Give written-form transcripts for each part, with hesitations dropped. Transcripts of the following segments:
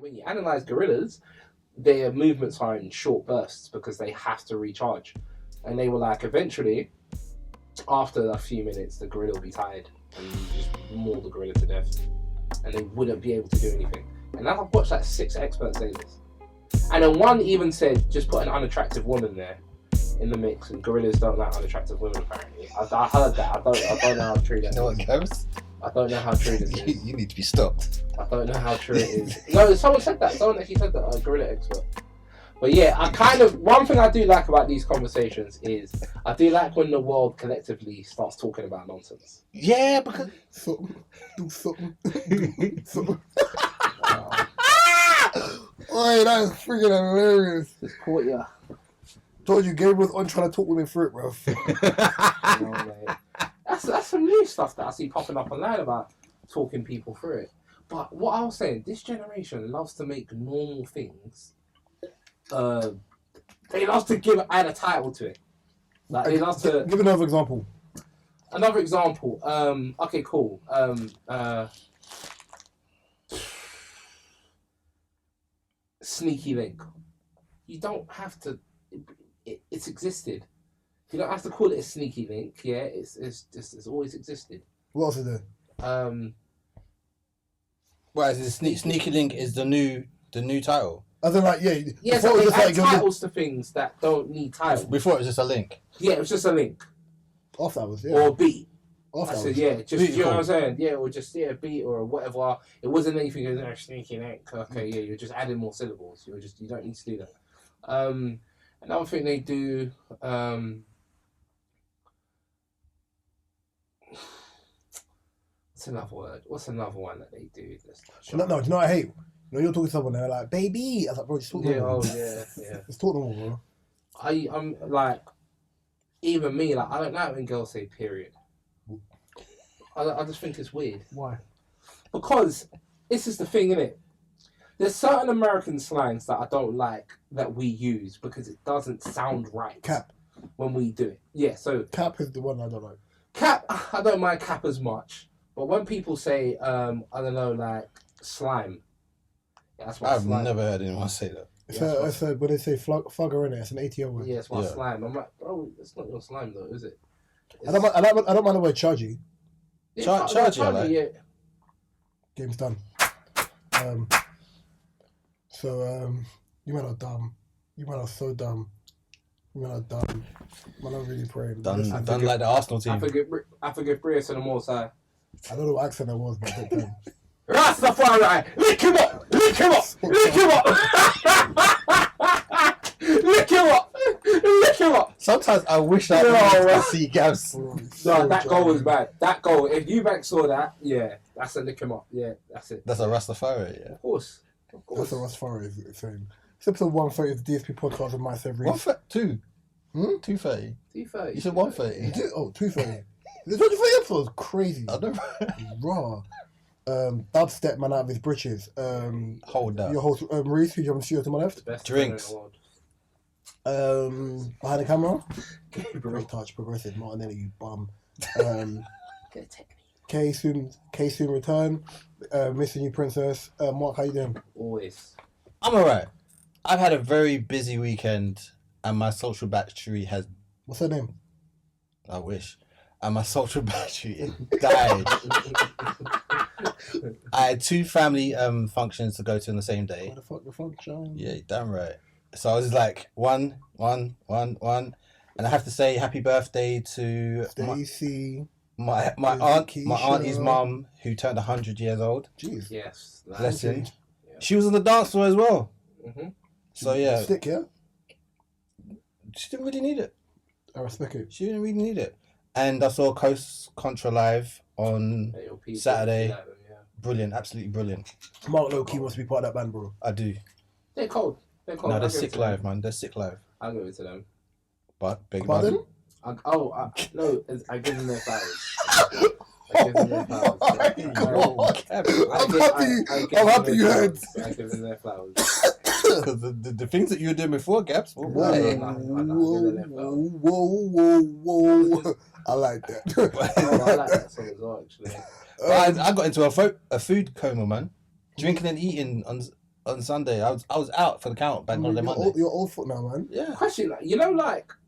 when you analyze gorillas, their movements are in short bursts because they have to recharge. And they were like, eventually, after a few minutes, the gorilla will be tired and you just maul the gorilla to death. And they wouldn't be able to do anything. And I've watched like 6 experts say this. And then one even said, just put an unattractive woman there in the mix, and gorillas don't like unattractive women apparently. I heard that. I don't know how true that is. I don't know how true this is. You need to be stopped. I don't know how true it is. No, someone said that. Someone actually said that, a gorilla expert. But yeah, one thing I do like about these conversations is I do like when the world collectively starts talking about nonsense. Yeah, because... Do something. Oi, that is freaking hilarious. Just caught ya. Told you, Gabe was on trying to talk women through it, bro. That's some new stuff that I see popping up online about talking people through it. But what I was saying, this generation loves to make normal things. They love to add a title to it. Like they love to give another example. Another example. Okay, cool. Sneaky link. You don't have to. It's existed. You don't have to call it a sneaky link. Yeah, it's always existed. What else is there? Well, sneaky link is the new title. I think so they add titles to things that don't need titles. Before it was just a link. Yeah, it was just a link. Off hours, yeah. Or a beat. Off hours. I said, yeah, just you know what I'm saying? Yeah, or just a beat or whatever. It wasn't anything as a sneaky link. Okay, yeah, you're just adding more syllables. You don't need to do that. Another thing they do. What's another word? What's another one that they do? No, do you know what I hate? You know, you're talking to someone, they're like, baby. I was like, bro, just talk normal. Yeah. Just talk normal, bro. I'm like, even me, like, I don't like when girls say period. I just think it's weird. Why? Because this is the thing, innit? There's certain American slangs that I don't like that we use because it doesn't sound right. Cap. When we do it. Yeah, so... Cap is the one I don't like. Cap, I don't mind cap as much. But when people say, I don't know, like, slime. Yeah, that's what I've slime. never heard anyone say that. So when they say flugger in it, it's an ATO word. Yeah, it's my slime. I'm like, bro, it's not your slime though, is it? I don't mind the word chargy. Yeah, chargy, I like. Yeah. Game's done. You men are dumb. You men are so dumb. You men are dumb. Man, I'm really praying. Done like the Arsenal team. I forgive Brius and the Most High. I don't know what accent that was, but I did. Rastafari! Lick him up! Lick him up! Lick him up! Lick him up! Lick him up! Sometimes I wish I could see Gabs. No, that goal was bad. That goal, if you back saw that, yeah, that's a lick him up. Yeah, that's it. That's a Rastafari, yeah. Of course. That's what Rastafari is saying. It's episode 130 of the DSP podcast with myself, Reese. 230. 230. You said 130. Oh, 230. The 230 episodes crazy. I know. Raw. Dubstep man out of his britches. Hold that. Your host, Reese, who's on the to my left. Drinks. Behind the camera. Great touch, progressive, Martinelli, you bum. K soon return. Missing you, princess. Mark, how you doing? Always. I'm alright. I've had a very busy weekend, and my social battery has. What's her name? I wish. And my social battery died. I had 2 family functions to go to on the same day. What the fuck the function? Yeah, damn right. So I was like, one. And I have to say happy birthday to Stacey. My auntie's mum, who turned 100 years old. Jeez. Yes. Bless him. Yeah. She was on the dance floor as well. Mm-hmm. So yeah. Stick, yeah? She didn't really need it. I respect it. She didn't really need it. And I saw Coast Contra live on Saturday. Brilliant, absolutely brilliant. Mark Low-key wants to be part of that band, bro. I do. They're cold. No, they're sick live, man. They're sick live. I'll give it to them. But big pardon? I give them their flowers. I give them their flowers. I'm happy you heard. I give them their flowers. Because the things that you were doing before, Gaps. Whoa. I like that. I like that song as well, actually. I got into a food coma, man. Drinking and eating on Sunday. I was out for the count bank holiday Monday. You're old foot now, man. Yeah. Question,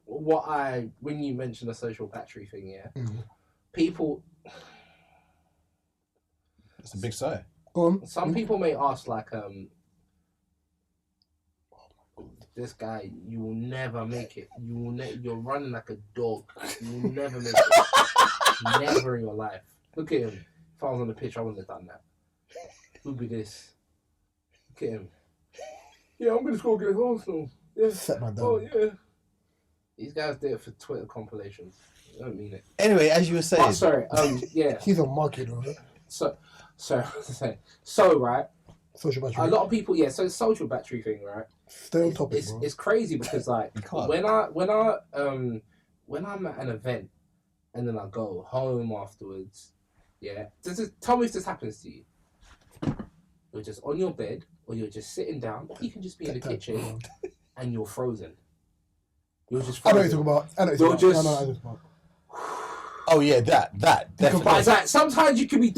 when you mentioned the social battery thing, yeah, people. It's a big sigh. Go on. Some people may ask, this guy, you will never make it. You're running like a dog. You will never make it. Never in your life. Look at him. If I was on the pitch, I wouldn't have done that. Who'd be this? Look at him. Yeah, I'm going to score against Arsenal. Yeah. Set my down. Oh, yeah. These guys do it for Twitter compilations. I don't mean it. Anyway, as you were saying. Oh, sorry. Yeah. He's a market, right? So, right. Social battery. A lot of people, yeah. So, the social battery thing, right? Stay on topic, bro. It's crazy because, when I'm at an event and then I go home afterwards, yeah. Tell me if this happens to you. You're just on your bed, or you're just sitting down, or you can just be in the kitchen, and you're frozen. You're just frozen. I know what you're talking about. Oh yeah, that definitely. But it's like sometimes you can be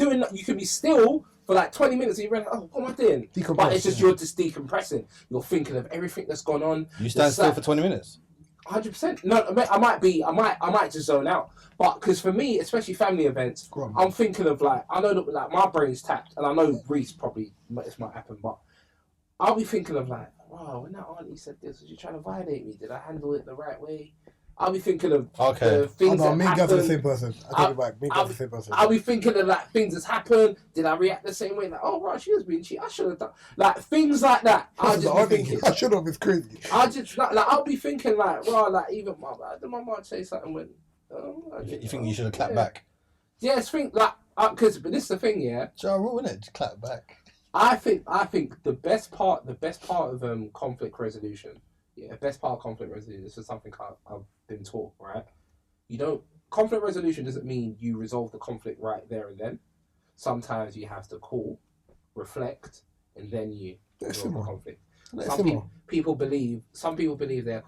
still for like 20 minutes and you realize, oh, what am I doing? But it's just you're just decompressing. You're thinking of everything that's gone on. You stand still for 20 minutes? 100%. No, I might just zone out. But because for me, especially family events, I'm thinking of I know that my brain's tapped, and I know Reese probably this might happen, but I'll be thinking of wow, when that auntie said this, was you trying to violate me? Did I handle it the right way? I'll be thinking of the things that me happened. Me the same person. I take it back. Me the same person. I'll be thinking of things that's happened. Did I react the same way? Oh, right, she was being cheated. I should have done things like that. I'll just be thinking. I should have. It's crazy. I'll be thinking even my mom say something when. You think you should have clapped back? Yes, but this is the thing, yeah. Ja Rule, innit? Just clap back. I think the best part of conflict resolution. Yeah, best part of conflict resolution. This is something I've been taught, right? Conflict resolution doesn't mean you resolve the conflict right there and then. Sometimes you have to call, reflect, and then you resolve the conflict. Some people believe they have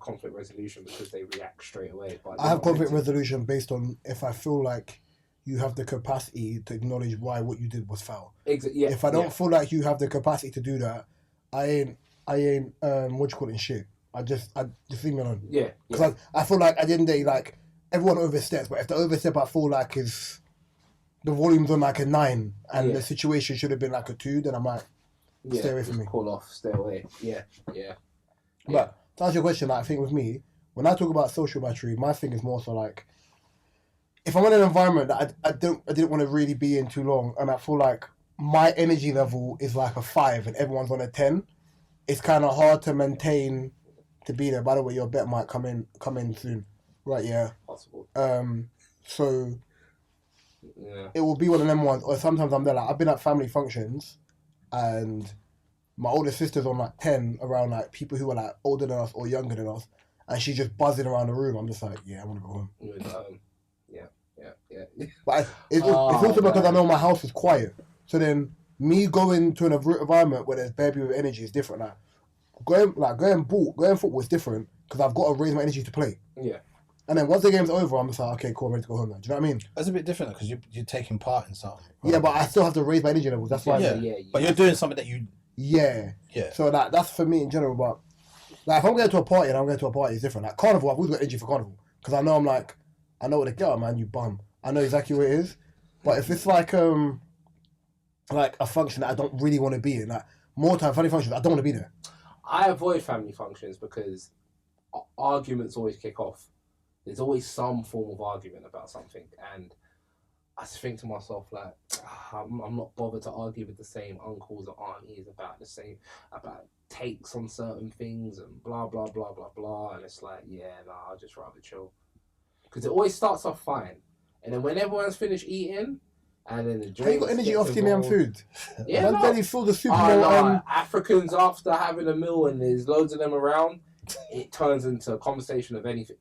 conflict resolution because they react straight away. But I have conflict resolution based on if I feel like you have the capacity to acknowledge why what you did was foul. Yeah, if I don't feel like you have the capacity to do that, I ain't what you call it in shit. I just leave me alone. Yeah. Because I feel like at the end of the day, everyone oversteps, but if the overstep I feel like is the volume's on a 9 and the situation should have been a 2, then I might stay away from me. Call off, stay away. Yeah. But to answer your question, I think with me, when I talk about social battery, my thing is more so if I'm in an environment that I didn't want to really be in too long, and I feel like my energy level is a 5 and everyone's on a 10, it's kind of hard to maintain to be there. By the way, your bet might come in soon, right? Yeah, possible. So it will be one of them ones. Or sometimes I'm there. I've been at family functions, and my older sister's on 10 around people who are older than us or younger than us, and she's just buzzing around the room. I'm just I want to go home. Yeah. But it's also because I know my house is quiet. So then me going to an environment where there's baby with energy is different. Going football is different because I've got to raise my energy to play. Yeah. And then once the game's over, I'm just okay, cool, I'm ready to go home now. Do you know what I mean? That's a bit different because you're taking part in something. Right? Yeah, but I still have to raise my energy levels. That's why. Yeah. But you're doing something that you. Yeah. So that's for me in general. But if I'm going to a party and I'm going to a party, it's different. Carnival, I've always got energy for carnival because I know I know what to get out, man. You bum. I know exactly what it is. But if it's a function that I don't really want to be in, more time family functions, I don't want to be there. I avoid family functions because arguments always kick off. There's always some form of argument about something, and I just think to myself I'm not bothered to argue with the same uncles or aunties about takes on certain things and blah blah blah blah blah, and it's I'll just rather chill because it always starts off fine, and then when everyone's finished eating. And then the drinks. How you got energy off the damn food? Yeah, no. Full the soup. Africans after having a meal and there's loads of them around, it turns into a conversation of anything,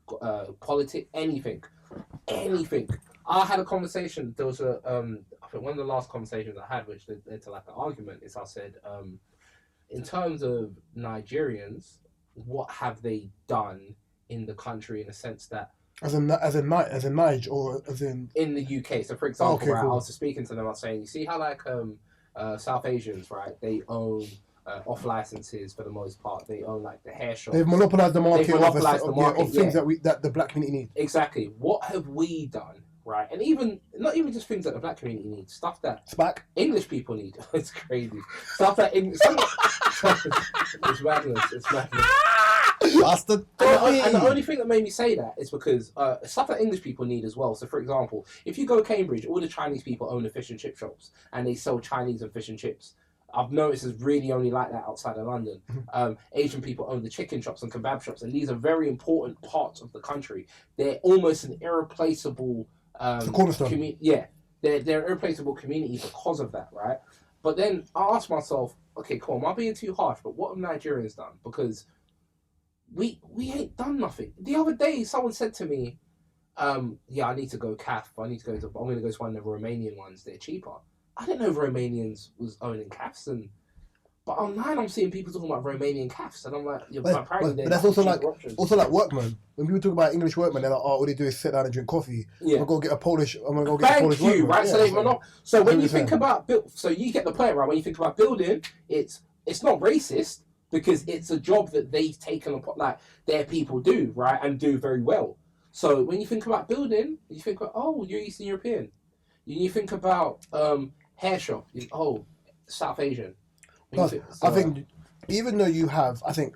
politics, anything. I had a conversation. There was I think one of the last conversations I had, which led to an argument, is I said, in terms of Nigerians, what have they done in the country in a sense that. As in Nige or as in the UK. So for example, cool. I was speaking to them. I was saying, you see how South Asians, right? They own off licenses for the most part. They own like the hair shops. They've monopolised the market, of things that the black community need. Exactly. What have we done, right? And not even just things that the black community needs, stuff that English people need. It's crazy. Stuff that it's madness. It's madness. And the only thing that made me say that is because stuff that English people need as well. So, for example, if you go to Cambridge, all the Chinese people own the fish and chip shops, and they sell Chinese and fish and chips. I've noticed it's really only like that outside of London. Asian people own the chicken shops and kebab shops, and these are very important parts of the country. They're almost an irreplaceable community. Yeah, they're an irreplaceable community because of that, right? But then I ask myself, okay, cool, am I being too harsh? But what have Nigerians done? Because we ain't done nothing. The other day, someone said to me, yeah, I need to go CAF. I'm going to go to one of the Romanian ones. They're cheaper. I didn't know Romanians was owning CAFs, but online I'm seeing people talking about Romanian CAFs, and I'm like, but that's also like workmen. When people talk about English workmen, they're like, oh, all they do is sit down and drink coffee. Yeah. I'm gonna go get a Polish. Thank you. Right. Yeah, so when you think about so you get the point, right? When you think about building, it's not racist because it's a job that they've taken upon, like their people do, right, and do very well. So when you think about building, you think about, oh, you're Eastern European. You think about hair shop, South Asian. Plus, I think even though I think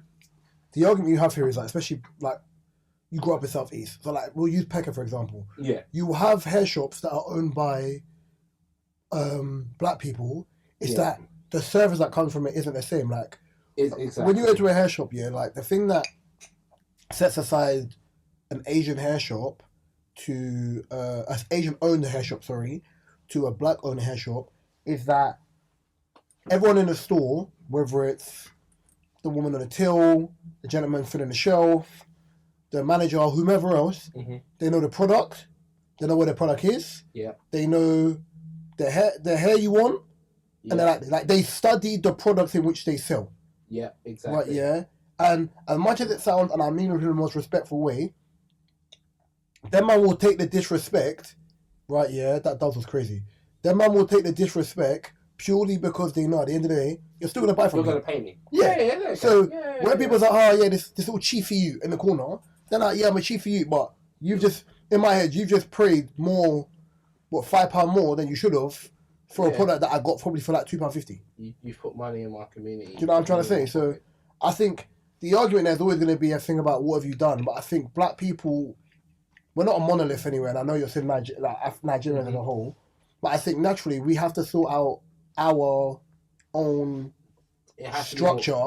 the argument you have here is like, especially like you grew up in South East, so like we'll use Peckham for example. Yeah. You have hair shops that are owned by black people. It's that the service that comes from it isn't the same. Like exactly. When you go to a hair shop, like the thing that sets aside an Asian hair shop to an Asian owned hair shop, to a black owned hair shop, is that everyone in the store, whether it's the woman on the till, the gentleman filling the shelf, the manager, whomever else, they know the product, they know where the product is, they know the hair you want, and they're like they study the products in which they sell. Yeah, exactly. Right, yeah. And as much as it sounds, and I mean it in the most respectful way, then man will take the disrespect, right, yeah, that was crazy. Then man will take the disrespect purely because they know at the end of the day, you're still going to buy from me. You're going to pay me. Yeah. So when people's like, oh yeah, this little chief for you in the corner, they're like, yeah, I'm a chief for you, but you've just, in my head, you've just paid more, £5 more than you should have for a product that I got probably for like £2.50. You've put money in my community. Do you know what I'm trying to say? So I think the argument there's always going to be a thing about what have you done, but I think black people, we're not a monolith anyway, and I know you're saying Nigerians as a whole, but I think naturally we have to sort out our own structure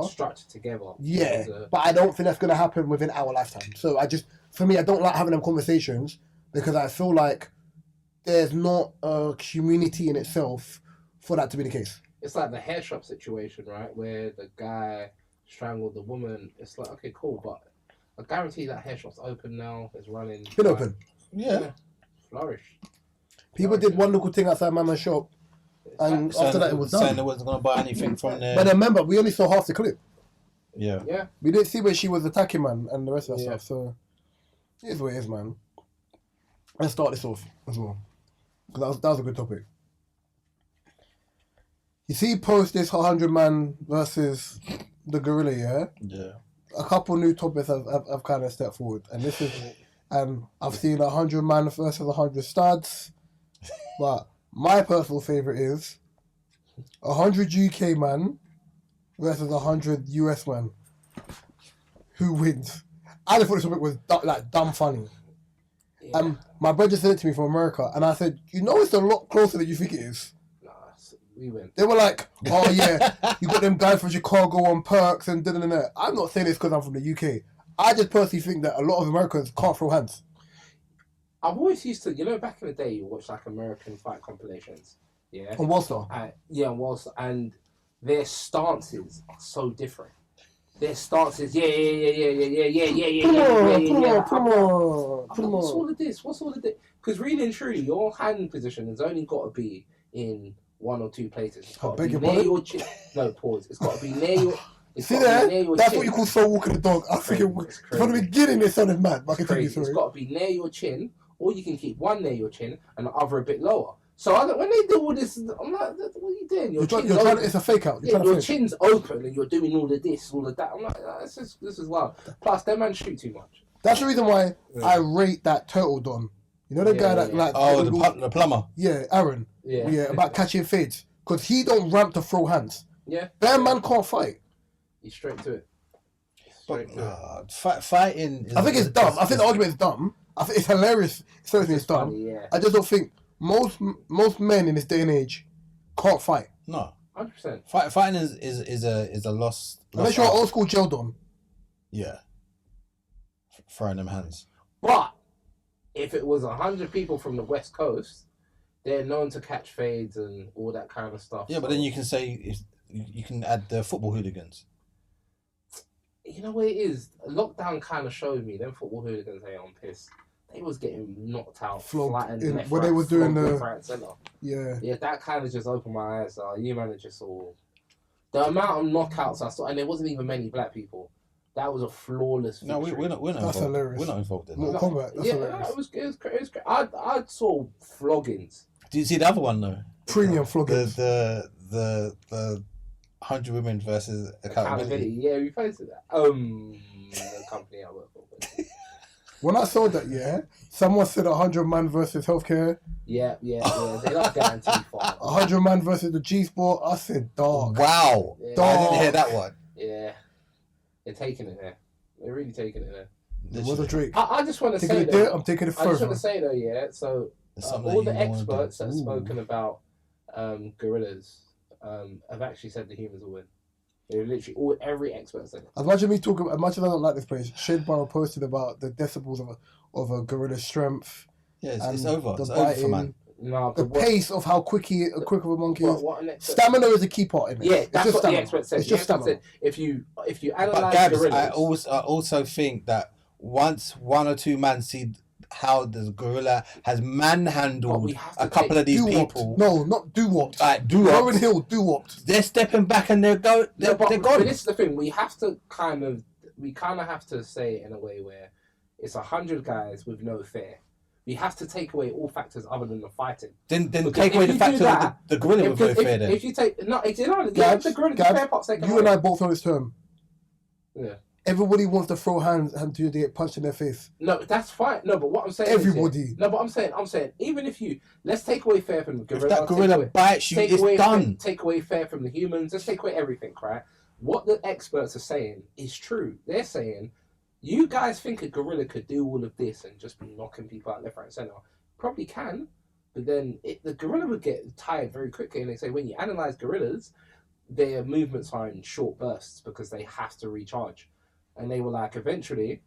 together. Yeah, but I don't think that's going to happen within our lifetime. So for me, I don't like having them conversations because I feel like there's not a community in itself for that to be the case. It's like the hair shop situation, right, where the guy strangled the woman. It's like, okay, cool, but I guarantee that hair shop's open now. It's running. Been open. Yeah. Flourished. People did one little thing outside Mama's shop, and after that it was done. Saying they wasn't going to buy anything from there. But then remember, we only saw half the clip. Yeah. Yeah. We didn't see where she was attacking man and the rest of that stuff. So it is what it is, man. Let's start this off as well, because that was a good topic. You see, post this 100 man versus the gorilla, yeah? Yeah. A couple new topics have kind of stepped forward, and this is, and I've seen 100 man versus 100 studs, but my personal favourite is 100 UK man versus 100 US man. Who wins? I just thought this topic was dumb funny. Yeah. My brother said it to me from America, and I said, it's a lot closer than you think it is. We win. They were like, oh yeah, you got them guys from Chicago on perks and da-da-da-da. I'm not saying this because I'm from the UK. I just personally think that a lot of Americans can't throw hands. I've always used to, back in the day, you watch like American fight compilations. Yeah. On Wallstar. On Wallstar. And their stances are so different. Their stances, yeah. Come on. What's all of this? Because really and truly, your hand position has only got to be in one or two places. It's got to be near your chin. No, pause. It's got to be near your... See there? That's what you call soul walking the dog. I think from the beginning it sounded mad. But I can tell you, sorry. It's got to be near your chin, or you can keep one near your chin and the other a bit lower. So when they do all this, I'm like, what are you doing? It's a fake out. Your chin's open and you're doing all of this, all of that. I'm like, this is wild. Plus, them man shoot too much. That's the reason why I rate that turtle Don. You know the guy that like... Oh, the plumber. Yeah, Aaron. Yeah, about catching fades. Because he don't ramp to throw hands. Yeah. That man can't fight. He's straight to it. Fighting... I think it's dumb. I think the argument is dumb. I think it's hilarious. It's dumb. Funny, yeah. I just don't think most men in this day and age can't fight. No. 100%. Fighting is a lost... Unless you're an old school jail Don. Yeah. Throwing them hands. But if it was 100 people from the West Coast, they're known to catch fades and all that kind of stuff. Yeah, but then you can say you can add the football hooligans. You know what it is? Lockdown kind of showed me them football hooligans ain't on piss. They was getting knocked out, flattened when they were doing the right center. Yeah, that kind of just opened my eyes. You man just saw the amount of knockouts I saw, and there wasn't even many black people. That was a flawless victory. No, we're not That's involved. hilarious. We're not involved in that. Mortal Kombat. That's hilarious. It was great. I saw floggings. Do you see the other one though? Premium floggings. The 100 women versus accountability. Yeah, we posted that. The company I work for. When I saw that, someone said 100 man versus healthcare. Yeah. They don't guarantee far. 100 man versus the G Sport. I said, dog. Wow. Yeah. Dog. I didn't hear that one. Yeah. They're taking it there. They're really taking it there. What's the Drake? I just want to say it there, I'm taking it further. I just want to say though, so all the experts that have spoken about gorillas have actually said the humans will win. They're literally every expert said it. As much as I don't like this place, Shade Barrow posted about the decibels of a gorilla's strength. Yeah, it's over. The it's biting, over for man. No, the pace of how quick of a monkey is. Stamina is a key part in it. Yeah, that's what the expert said. It's just stamina. If you analyze but Gabs, gorillas, I also think that once one or two men see how the gorilla has manhandled a couple of these people. No, not do-wopped. Do-wopped. Lauren Hill do-wopped. They're stepping back and they're gone. But this is the thing. We kind of have to say it in a way where it's 100 guys with no fear. We have to take away all factors other than the fighting. Then take away the factor of the gorilla with no fear. Then if you take the gorilla, the fair parts taken away. You and I both on this term. Yeah. Everybody wants to throw hands until they get punched in their face. No, that's fine. No, but what I'm saying everybody. But I'm saying, even if let's take away fair from the gorilla. If that gorilla bites you, it's done. Take away fair from the humans. Let's take away everything, right? What the experts are saying is true. They're saying, you guys think a gorilla could do all of this and just be knocking people out left, right, and centre. Probably can, but then the gorilla would get tired very quickly. And they say when you analyse gorillas, their movements are in short bursts because they have to recharge. And they were like, eventually,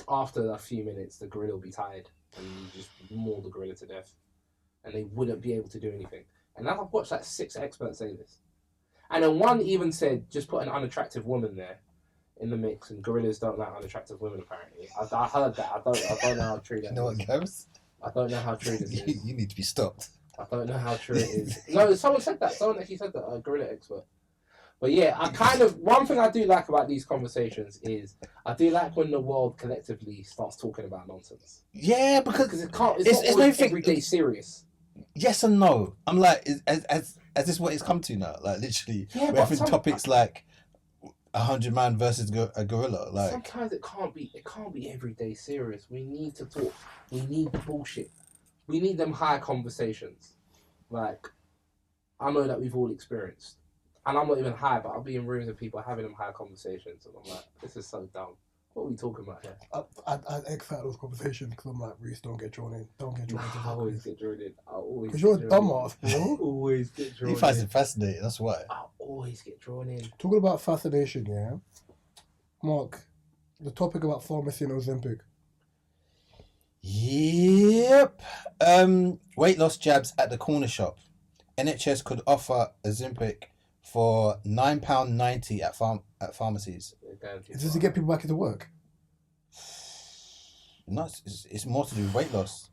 after a few minutes, the gorilla will be tired and you just maul the gorilla to death. And they wouldn't be able to do anything. And I've watched like 6 experts say this. And then one even said, just put an unattractive woman there in the mix, and gorillas don't like unattractive women, apparently. I heard that. I don't know how true that is. You know what, Gabs? I don't know how true this is. You need to be stopped. I don't know how true it is. No, someone said that. Someone actually said that, a gorilla expert. But yeah, one thing I do like about these conversations is I do like when the world collectively starts talking about nonsense. Yeah, because it's not always everyday serious. Yes and no. I'm like, is this what it's come to now? Like literally, we're having topics like 100 man versus a gorilla. Like sometimes it can't be everyday serious. We need to talk. We need the bullshit. We need them high conversations. Like I know that we've all experienced. And I'm not even high, but I'll be in rooms with people having them high conversations, and I'm like, this is so dumb. What are we talking about here? I X out those conversations because I'm like, Reese, don't get drawn in. Don't get drawn in. I always get drawn in. Because you're a dumbass, bro. I always get drawn in. You find it fascinating, that's why. I always get drawn in. Talking about fascination, yeah? Mark, the topic about pharmacy and Ozempic. Yep. Weight loss jabs at the corner shop. NHS could offer Ozempic for £9.90 at pharmacies. Is this to get people back into work? No, it's more to do with weight loss.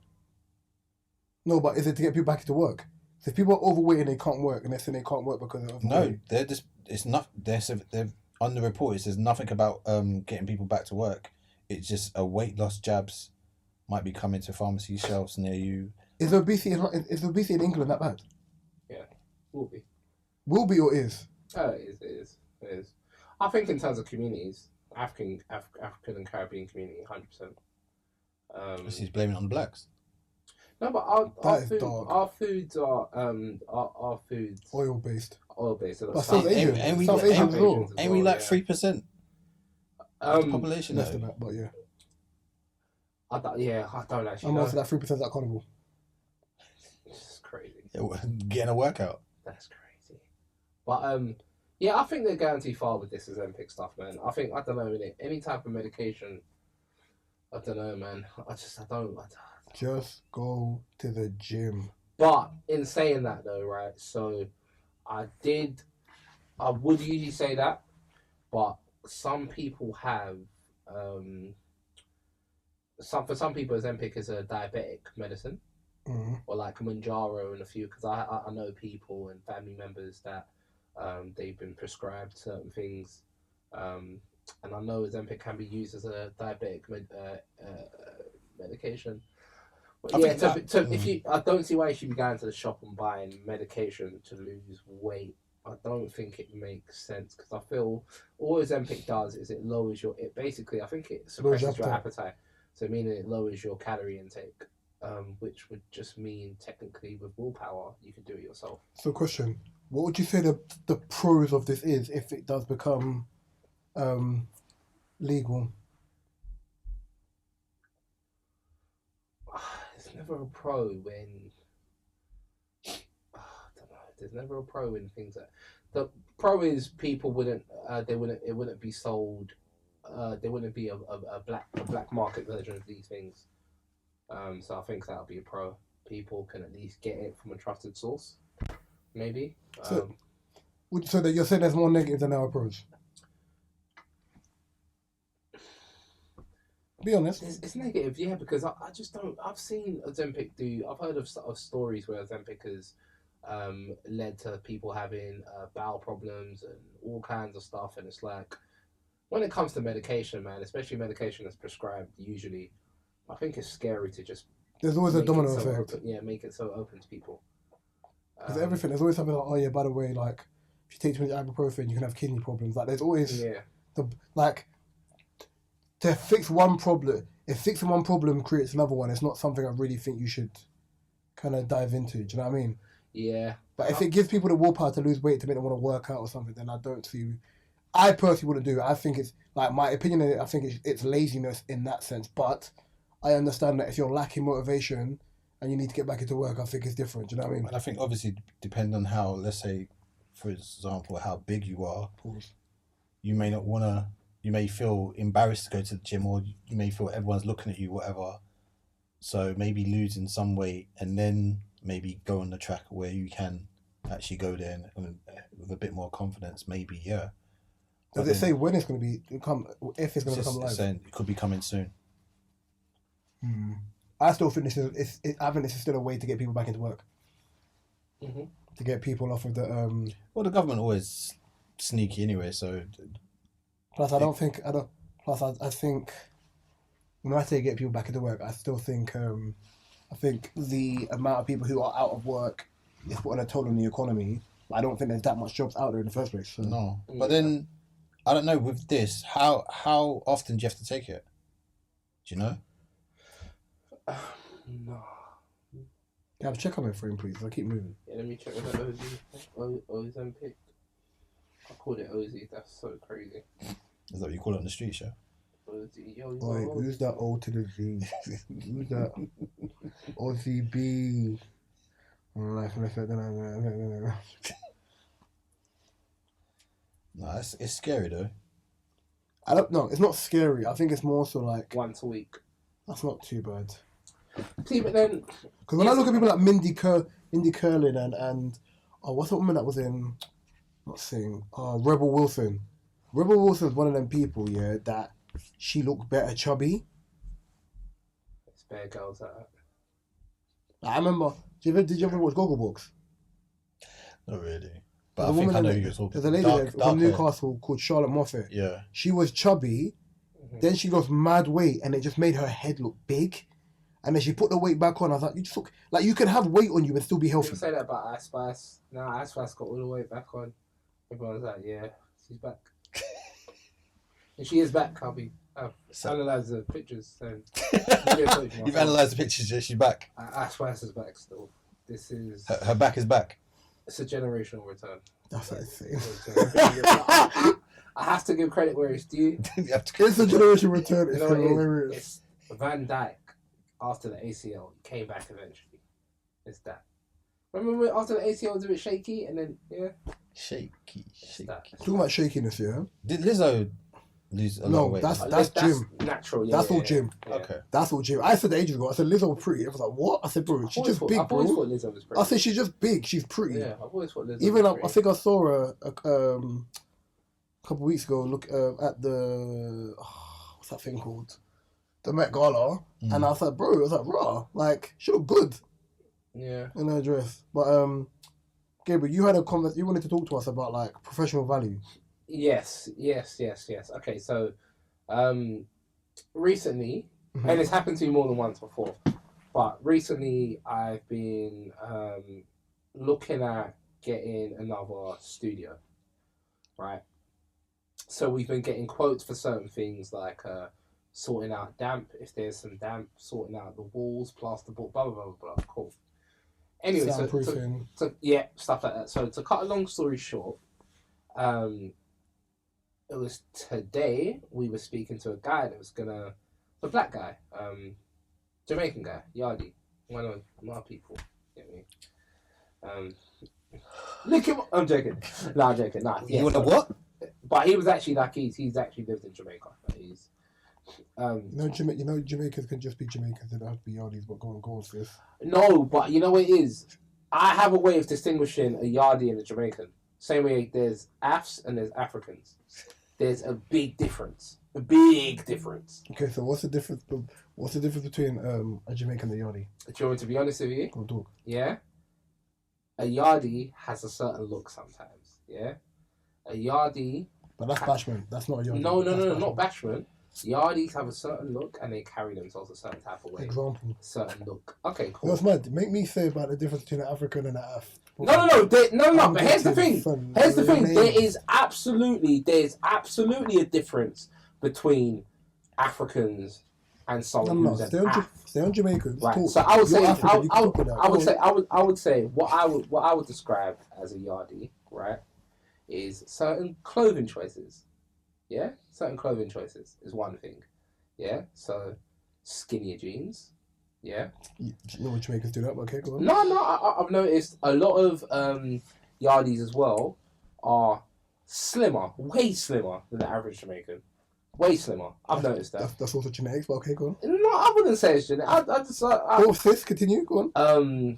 No, but is it to get people back into work? So if people are overweight and they can't work, and they're saying they can't work because they're overweight. No, they're just, it's not, they're on the report, it says nothing about getting people back to work. It's just a weight loss jabs might be coming to pharmacy shelves near you. Is obesity in England that bad? Yeah, will be. Will be or is? Oh, it is. I think in terms of communities, African and Caribbean community, 100%. He's blaming it on the blacks. No, but our foods are Oil based. So But South Asian. Ain't we South Asian as well. Ain't we like 3% of the population? Less than that, but yeah. I don't actually I'm know. also that 3% at Carnival. It's crazy. Yeah, getting a workout. That's crazy. But yeah, I think they're going too far with this Ozempic stuff, man. I don't know, any type of medication. I don't know, man. I don't. Just go to the gym. But in saying that, though, right? So I would usually say that, but some people have for some people Ozempic is a diabetic medicine, or like Manjaro and a few, because I know people and family members that they've been prescribed certain things, and I know Ozempic can be used as a diabetic medication. But I don't see why you should be going to the shop and buying medication to lose weight. I don't think it makes sense, because I feel all Ozempic does is it lowers basically I think it suppresses your appetite. So meaning it lowers your calorie intake, which would just mean technically with willpower you can do it yourself. So question, what would you say the pros of this is if it does become legal? There's never a pro when I don't know. There's never a pro in things that the pro is people wouldn't it wouldn't be sold. There wouldn't be a black market version of these things. So I think that'll be a pro. People can at least get it from a trusted source, maybe. So that you're saying there's more negatives than there are pros? Be honest. It's negative, yeah, because I just don't. I've seen Ozempic I've heard of stories where Ozempic has led to people having bowel problems and all kinds of stuff, and it's like, when it comes to medication, man, especially medication that's prescribed, usually, I think it's scary to just. There's always a domino effect. Make it so open to people. Because everything, there's always something like, oh yeah, by the way, like, if you take too much ibuprofen, you can have kidney problems. Like, there's always to fix one problem. If fixing one problem creates another one, it's not something I really think you should kind of dive into. Do you know what I mean? Yeah. But if it gives people the willpower to lose weight to make them want to work out or something, then I don't see. I personally wouldn't do it. I think it's like my opinion. I think it's laziness in that sense. But I understand that if you're lacking motivation and you need to get back into work, I think it's different. Do you know what I mean? And I think obviously depending on how, let's say, for example, how big you are, you may not want to. You may feel embarrassed to go to the gym, or you may feel everyone's looking at you, whatever. So maybe losing some weight and then maybe go on the track where you can actually go there and with a bit more confidence. Maybe, yeah. Does it say when it's going to be if it's going to come live? Saying it could be coming soon. I still think I think this is still a way to get people back into work. Mm-hmm. To get people off of the. Well, the government always sneaky anyway, so. Plus, I think when I say get people back into work, I still think I think the amount of people who are out of work is putting a toll on the economy. I don't think there's that much jobs out there in the first place. So. No, but then I don't know with this. How often do you have to take it? Do you know? No. Yeah, check on my phone, please. I keep moving. Yeah, let me check with that Ozempic. I called it Ozzy. That's so crazy. Is that what you call it on the street, show? Ozzy, Wait, who's that O to the Z? Who's that? Ozzy B. No, it's scary though. I don't know. It's not scary. I think it's more so like once a week. That's not too bad. See, but then because when I look at people like Mindy Curlin and what's the woman that was in? Not saying Rebel Wilson. Rebel Wilson's one of them people, yeah, that she looked better chubby. It's bare girls like that. I remember. Did you ever watch Gogglebox? Not really. But I think I know you're talking. There's a lady from Newcastle called Charlotte Moffat. Yeah. She was chubby, then she lost mad weight, and it just made her head look big. and then she put the weight back on. I was like, you just look like you can have weight on you and still be healthy. People say that about Ice Spice. No, Ice Spice got all the weight back on. Everyone's like, yeah, she's back. And she is back. I've analysed the pictures. And You've analysed the pictures. Yeah, she's back. Ice Spice is back still. This is her back is back. It's a generational return. That's what I say. I have to give credit where it's due. It's a generation return. It's hilarious. It's Van Dijk after the ACL came back eventually. It's that. Remember after the ACL was a bit shaky and then shaky. Talking about shakiness, yeah. Did Lizzo lose a lot of weight? That's gym. Natural. That's all gym. Yeah. Okay. That's all gym. I said ages ago. I said Lizzo was pretty. I was like, what? I said, bro, she's just big, bro. I've always thought Lizzo was pretty. I said she's just big. She's pretty. Yeah, I've always thought Lizzo. Even was pretty. I think I saw her a couple of weeks ago. Look at the what's that thing called? The Met Gala, and I was like, bro, raw. Like she looked good. Yeah. In her dress, but Gabriel, you had a comment. You wanted to talk to us about like professional value. Yes. Okay, so recently, and it's happened to me more than once before, but recently I've been looking at getting another studio, right? So we've been getting quotes for certain things like sorting out damp, if there's some damp, sorting out the walls, plasterboard, blah, blah, blah, blah. Cool. Anyway, so yeah, stuff like that. So to cut a long story short, it was today we were speaking to a guy that was a black guy, Jamaican guy, Yardi, one of my people. Get me? Look him. I'm joking. No, I'm joking. Nah, you want to what? But he was actually like he's actually lived in Jamaica. Like, he's Jamaicans can just be Jamaicans. They don't have to be Yardis. But go on, sis. No, but you know what it is. I have a way of distinguishing a Yardi and a Jamaican. Same way there's Afs and there's Africans. There's a big difference. A big difference. Okay, so what's the difference? What's the difference between a Jamaican and a Yardi? Do you want me to be honest with you? Go talk. Yeah. A Yardi has a certain look sometimes. Yeah. A Yardi. But that's bashment. That's not a Yardi. No, not bashment. Yardis have a certain look and they carry themselves a certain type of way. Example. Certain look. Okay, cool. That's mad. Make me say about the difference between an African and an Af. No. But here's the thing. There's absolutely a difference between Africans and someone who's an Af. Stay on Jamaicans. Right. Talk. So I would say, I would say what I would describe as a Yardi, right, is certain clothing choices. Yeah, certain clothing choices is one thing. Yeah, so skinnier jeans. Yeah. You know what Jamaicans do that? Okay, go on. No. I've noticed a lot of Yardis as well are slimmer, way slimmer than the average Jamaican. Way slimmer. I've noticed that. That's also genetics, but okay, go on. No, I wouldn't say it's genetic. Go sis, continue. Go on.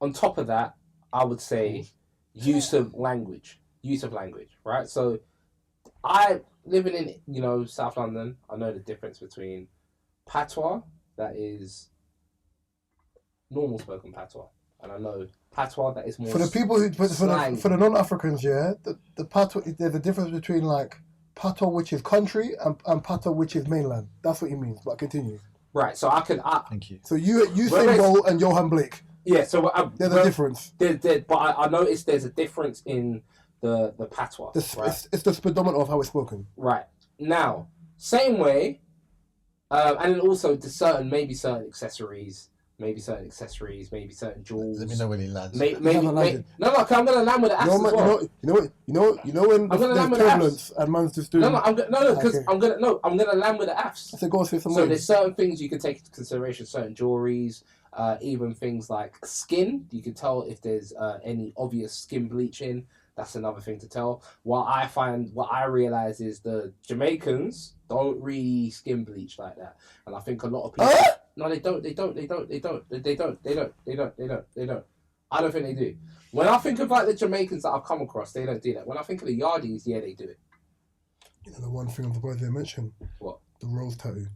On top of that, I would say use of language. Right? So I living in South London, I know the difference between patois, that is normal spoken patois, and I know patois that is more for the people who for the non-Africans, yeah, the patois, there's a difference between like patois which is country and patois which is mainland. That's what he means. But continue. Right. So thank you. So you say Bolt and Johan Blake. Yeah. So there's a difference. But I noticed there's a difference in the patois. Right? It's the predominant of how it's spoken. Right. Now, same way, and then also to certain accessories, maybe certain jewels. Let me know when he lands. No, I'm gonna land with the ass as well. You know when there's turbulence and man's just doing. I'm gonna land with the afs. So go through some So there's certain things you can take into consideration, certain jewelries, even things like skin. You can tell if there's any obvious skin bleaching. That's another thing to tell. What I realize is the Jamaicans don't really skin bleach like that, and I think a lot of people. No, they don't. I don't think they do. When I think of like the Jamaicans that I've come across, they don't do that. When I think of the Yardis, yeah, they do it. You know the one thing I'm surprised they mentioned. What? The rose tattoo.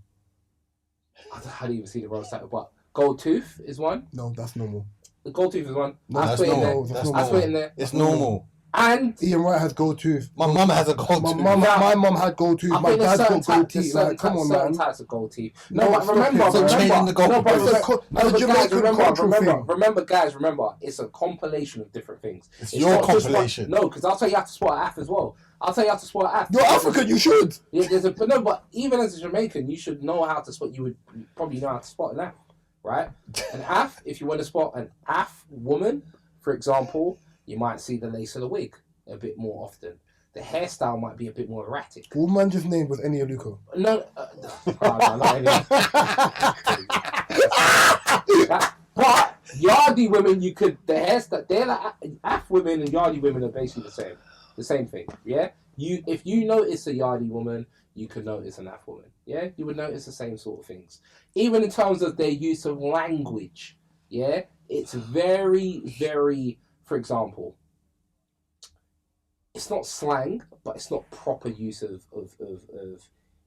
I didn't even see the rose tattoo, but gold tooth is one. No, that's normal. The gold tooth is one. No, that's normal. I put it in there. It's normal. And Ian Wright has gold tooth. My mum has a gold tooth. My mum had gold tooth. I My think there's dad's certain got gold there's teeth. certain Like, come on, certain man. types of gold teeth. No, No, but stop remember, it. So changing the gold no, but teeth. That's a Jamaican cultural thing. remember, guys, remember, it's a compilation of different things. It's your not just compilation. No, because I'll tell you how to spot an AF as well. I'll tell you how to spot an AF. You're African, you should. Yeah, but even as a Jamaican, you should know how to spot. You would probably know how to spot an AF, right? An AF, if you want to spot an AF woman, for example, you might see the lace of the wig a bit more often. The hairstyle might be a bit more erratic. What man just named was Ennio Luco. No, not anymore. But Yardie women, the hairstyle, they're like Af women and Yardie women are basically the same thing. Yeah, if you notice a Yardie woman, you can notice an Af woman. Yeah, you would notice the same sort of things, even in terms of their use of language. Yeah, it's very, very. For example, it's not slang, but it's not proper use of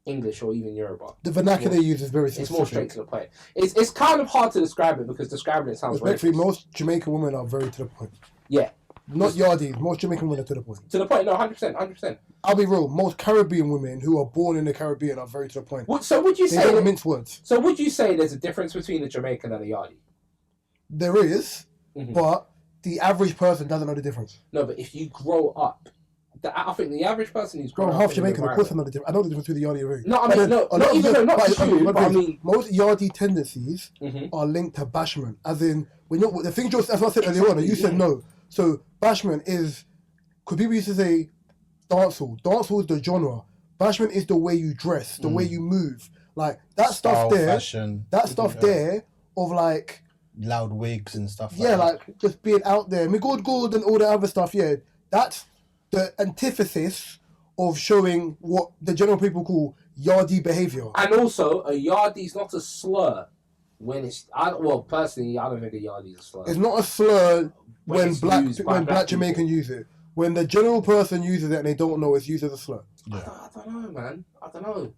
English or even Yoruba. The vernacular they use is very specific. It's more straight to the point. It's kind of hard to describe it because describing it sounds Respectfully, racist. most Jamaican women are very to the point. Yeah. Not Yardies. Most Jamaican women are to the point. To the point, no, 100%. I'll be real. Most Caribbean women who are born in the Caribbean are very to the point. So would you They say? don't mince words. So would you say there's a difference between a Jamaican and a Yardie? There is, but the average person doesn't know the difference. No, but if you grow up, I think the average person who's Bro, grown I'm half up in an Jamaican. Of course, I environment- know the difference. I know the difference between the Yardie and Ring. No, I mean, no, not even though, not you, but I mean, most Yardie tendencies are linked to bashment. As in, when you're, the thing as I said earlier on, and you said no. So bashment is, because people used to say dancehall. Dancehall is the genre. Bashment is the way you dress, the way you move. Like that Style, stuff there, fashion, that stuff there of like, loud wigs and stuff like yeah, that. like just being out there, me good and all that other stuff. Yeah, that's the antithesis of showing what the general people call Yardie behaviour. and also a Yardie's not a slur when it's. Personally, I don't think a Yardie's a slur. It's not a slur when it's black used by black black Jamaican use it. When the general person uses it and they don't know, it's used as a slur. I don't know, man. I don't know.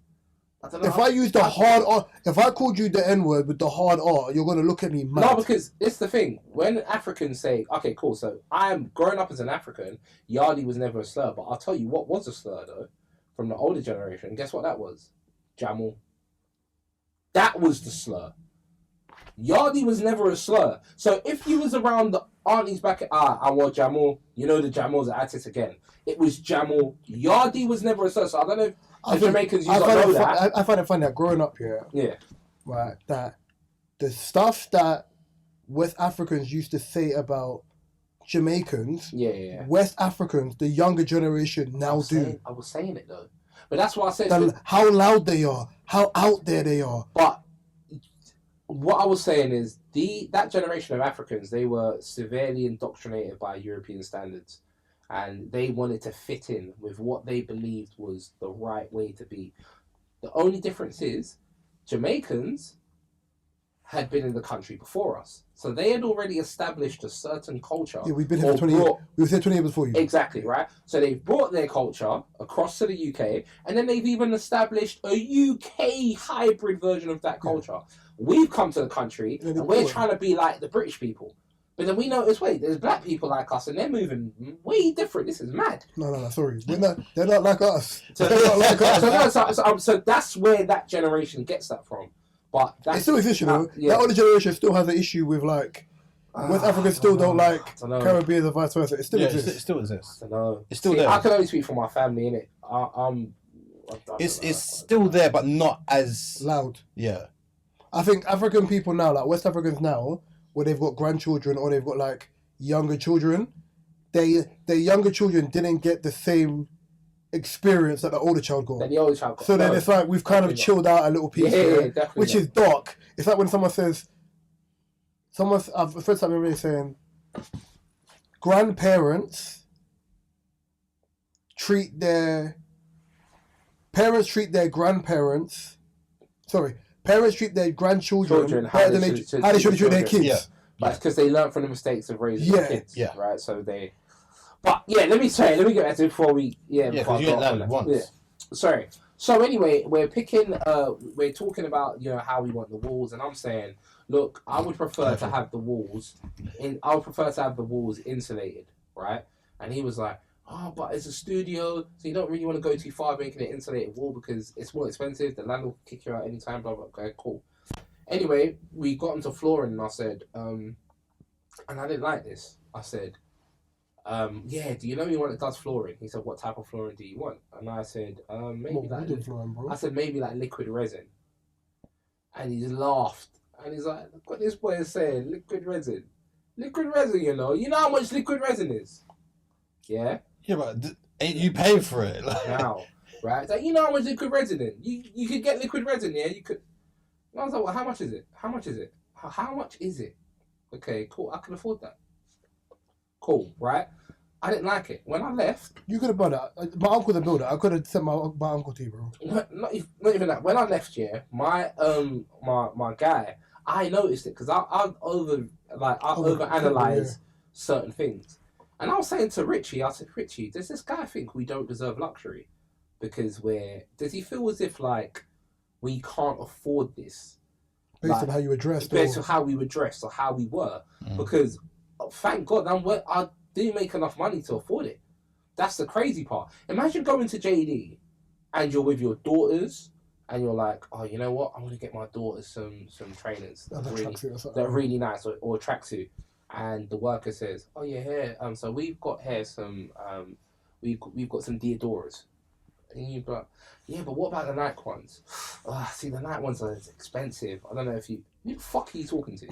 If I use the hard R, if I called you the N word with the hard R, you're gonna look at me mad. No, because it's the thing. When Africans say, okay, cool, so I'm growing up as an African, Yardie was never a slur, but I'll tell you what was a slur, though, from the older generation. Guess what that was? Jamal. That was the slur. Yardie was never a slur. So if you was around the aunties back at, I want Jamal, you know the Jamal's at it again. It was Jamal. Yardie was never a slur, so I don't know if Jamaicans use that. I find it funny that growing up here, right, that the stuff that West Africans used to say about Jamaicans, West Africans, the younger generation now do. I was saying it though, but that's what I said. How loud they are, how out there they are. But what I was saying is that generation of Africans, they were severely indoctrinated by European standards. And they wanted to fit in with what they believed was the right way to be. The only difference is Jamaicans had been in the country before us. So they had already established a certain culture. Yeah, we've been here for 20 years. We were here 20 years before you. Exactly, right? So they've brought their culture across to the UK, and then they've even established a UK hybrid version of that culture. We've come to the country, and we're trying to be like the British people. But then we notice, wait, there's black people like us, and they're moving way different. This is mad. No, sorry. They're not like us. So, They're not like us. so that's where that generation gets that from. But it still exists, you know. That older generation still has an issue with, like, West Africans still don't like Caribbean and vice versa. It still exists. It still exists. I don't know. It's still there. I can only speak for my family, innit? It's still there, but not as loud. Yeah. I think African people now, like West Africans now, where they've got grandchildren or they've got like younger children, their younger children didn't get the same experience that the older child got. So then it's like we've kind of chilled out a little piece, which is dark. It's like when someone says, I've heard something really saying, grandparents treat their grandchildren better than how they should treat their kids. Yeah. That's because they learn from the mistakes of raising their kids. Yeah. Right. So they. But yeah, let me get back to it before we. Because you didn't learn it once. Yeah. Sorry. So anyway, we're talking about how we want the walls, and I'm saying, look, I would prefer to have the walls insulated, right? And he was like, oh, but it's a studio, so you don't really want to go too far making it insulated wall because it's more expensive. The landlord will kick you out anytime, blah, blah, blah. Okay, cool. Anyway, we got into flooring and I said, and I didn't like this. I said, yeah, do you know anyone that does flooring? He said, what type of flooring do you want? And I said, maybe like flooring, bro? I said, maybe like liquid resin. And he laughed. And he's like, look what this boy is saying, liquid resin. Liquid resin, you know how much liquid resin is? Yeah? Yeah, but ain't you paying for it? Now, right? It's like, you know how much liquid resin is? You could get liquid resin, yeah? You could. And I was like, well, how much is it? How much is it? How much is it? Okay, cool. I can afford that. Cool, right? I didn't like it. When I left... You could have bought that. My uncle's a builder. I could have sent my uncle to you, bro. Not even that. When I left, yeah, my guy, I noticed it because I overanalyze certain things. And I was saying to Richie, I said, Richie, does this guy think we don't deserve luxury? Because does he feel as if, like, we can't afford this? Based on how you were dressed. Based on how we were dressed or how we were. Because, thank God, I do make enough money to afford it. That's the crazy part. Imagine going to JD and you're with your daughters and you're like, oh, you know what? I want to get my daughters some trainers that are really nice or a tracksuit. And the worker says, oh yeah, here. So we've got here some. We've got some Diodoras. And you're like, yeah, but what about the Nike ones? See, the Nike ones are expensive. I don't know if you. Who the fuck are you talking to?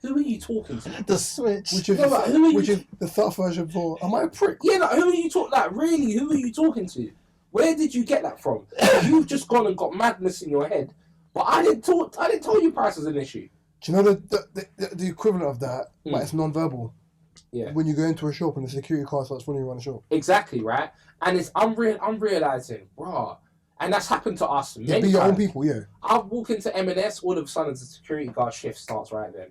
Who are you talking to? The Switch. Which is the South version for. Am I a prick? Yeah, like, who are you talking? Like, really, who are you talking to? Where did you get that from? You've just gone and got madness in your head. But I didn't tell you price was an issue. Do you know the equivalent of that? But it's non-verbal. Yeah. When you go into a shop and the security car starts running around the shop. Exactly, right? And I'm realizing, raw. And that's happened to us many times. Be your own people, yeah. I walk into M&S, all of a sudden the security guard shift starts right then.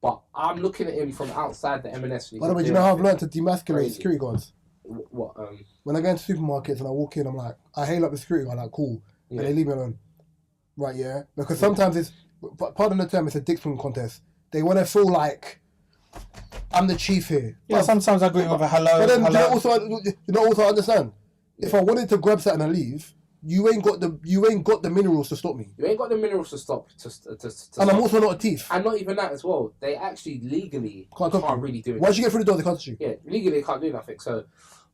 But I'm looking at him from outside the M&S. By the way, do you know how I've learned to demasculate security guards? What? When I go into supermarkets and I walk in, I'm like, I hail up the security guard, like, cool. Yeah. And they leave me alone. Right, yeah? Because sometimes it's, pardon the term, it's a dick swing contest. They want to feel like I'm the chief here. Yeah, sometimes I greet with a hello. But then hello. you don't also understand. If I wanted to grab something and leave, you ain't got the minerals to stop me. You ain't got the minerals to stop. And I'm also not a thief. And not even that as well. They actually legally can't really do it. Once you get through the door, they can't touch you. Yeah, legally they can't do nothing. So,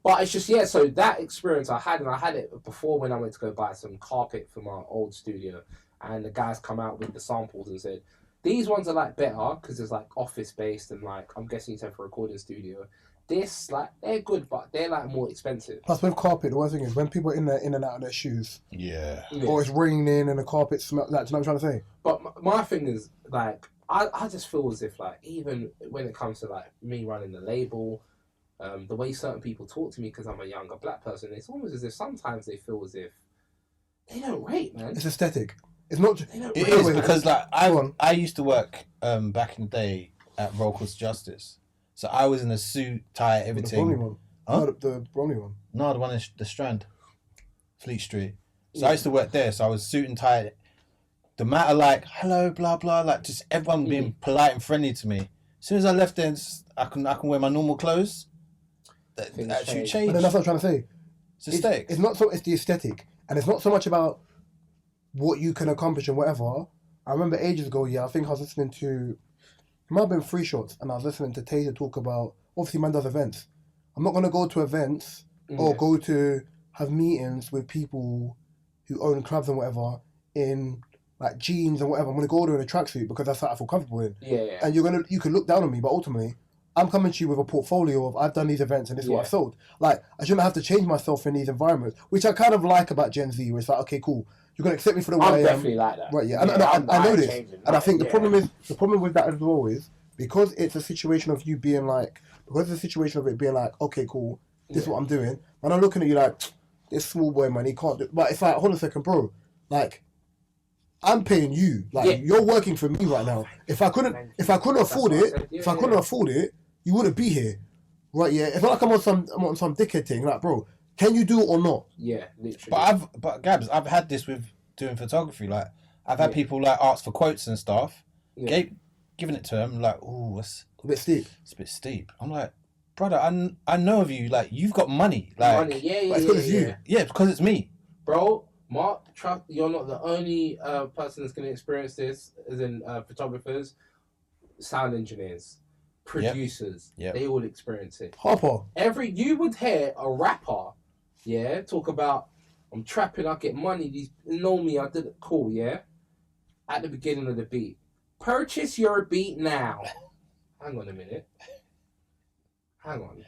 but it's just so that experience I had, and I had it before when I went to go buy some carpet for my old studio, and the guys come out with the samples and said, these ones are like better because it's like office based and like I'm guessing it's for a recording studio. This, like, they're good, but they're like more expensive. Plus, with carpet, the one thing is when people are in and out of their shoes, yeah, or it's raining and the carpet smells. Like, do you know what I'm trying to say? But my thing is, like, I just feel as if, like, even when it comes to like me running the label, the way certain people talk to me because I'm a younger black person, it's almost as if sometimes they feel as if they don't rate, man. It's aesthetic. It's not. It is because like I used to work back in the day at Roll Call Justice. So I was in a suit, tie, everything. The Bromley one. Huh? No, the Bromley one. No, the one in the Strand, Fleet Street. So I used to work there. So I was suit and tie. The matter, like, hello, blah blah, like just everyone being polite and friendly to me. As soon as I left there, I can wear my normal clothes. That should change. But then that's what I'm trying to say. It's aesthetic. It's not so. It's the aesthetic, and it's not so much about what you can accomplish and whatever. I remember ages ago. Yeah, I think I was listening to. It might have been Free Shots, and I was listening to Taser talk about, obviously man does events. I'm not going to go to events or go to have meetings with people who own clubs and whatever in like jeans and whatever. I'm going to go there in a tracksuit because that's what I feel comfortable in. Yeah. And you can look down on me, but ultimately, I'm coming to you with a portfolio of I've done these events and this is what I've sold. Like, I shouldn't have to change myself in these environments, which I kind of like about Gen Z, where it's like, okay, cool. You're going to accept me for the way I am. I'm definitely like that. Right, yeah. I know this. And I think the problem with that as well is, because it's a situation of you being like, because it's a situation of it being like, okay, cool, this is what I'm doing. And I'm looking at you like, this small boy, man, he can't do. But it's like, hold on a second, bro. Like, I'm paying you. Like, you're working for me right now. If I couldn't afford it, you wouldn't be here. Right, yeah. It's not like I'm on some dickhead thing. Like, bro, can you do it or not? Yeah, literally. But Gabs, I've had this with doing photography. Like, I've had people like ask for quotes and stuff. Giving it to them, like, ooh, it's a bit steep. It's a bit steep. I'm like, brother, I know of you. Like, you've got money. Like, Money, yeah, But it's 'cause it's you. yeah, because it's me. Bro, Mark, you're not the only person that's going to experience this, as in photographers, sound engineers, producers. Yep. They all experience it. Harper. You would hear a rapper, yeah, talk about, I'm trapping, I get money, these know me, I did it cool, yeah? At the beginning of the beat. Purchase your beat now. Hang on a minute. Hang on.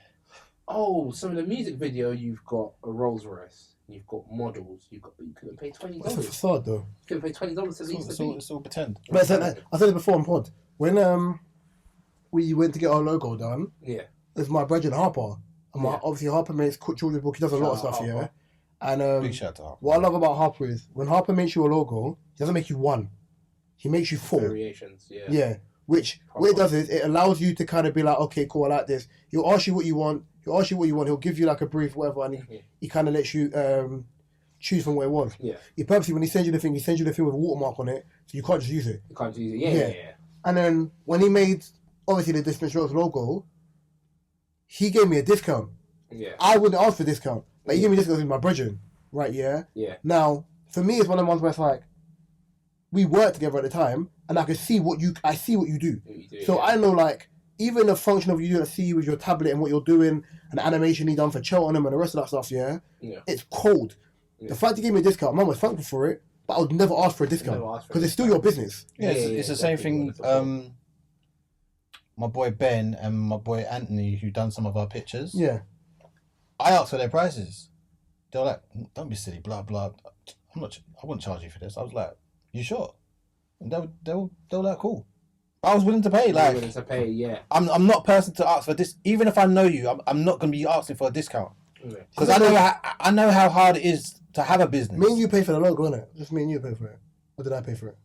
Oh, so in the music video, you've got a Rolls Royce. You've got models. You couldn't pay $20. What's the facade though? You couldn't pay $20 to lease the beat. It's all pretend. But I said it before on pod. When we went to get our logo done, Yeah. it's my brethren Harper. And obviously Harper makes children's book. He does a lot of stuff, Harper. yeah. And Big shout out. what I love about Harper is when Harper makes you a logo, he doesn't make you one. He makes you 4. Variations, yeah. Yeah. Which what it does is it allows you to kind of be like, okay, cool, I like this. He'll ask you what you want. He'll give you like a brief, whatever, and he kind of lets you choose from what it was. Yeah. He purposely, when he sends you the thing with a watermark on it, so you can't just use it. You can't use it. Yeah. And then when he made, obviously, the Different Strokes logo, he gave me a discount. Yeah. I wouldn't ask for a discount. Like, he gave me a discount with my brethren. Right, yeah? Yeah. Now, for me, it's one of the ones where it's like, we worked together at the time, and I can see what you do. So I know, like, even the function of you see with your tablet and what you're doing, and the animation he done for Cheltenham and the rest of that stuff, yeah? It's cold. Yeah. The fact he gave me a discount, Mum was thankful for it, but I would never ask for a discount because it's still your business. Yeah, it's the same thing. My boy Ben and my boy Anthony, who done some of our pictures. Yeah. I asked for their prices. They were like, "Don't be silly, blah blah." I wouldn't charge you for this. I was like, "You sure?" And they were like, "Cool." I was willing to pay. Like, willing to pay, yeah. I'm not a person to ask for this. Even if I know you, I'm not gonna be asking for a discount because I know how hard it is to have a business. Me and you pay for the logo, innit? Just me and you pay for it. Or did I pay for it?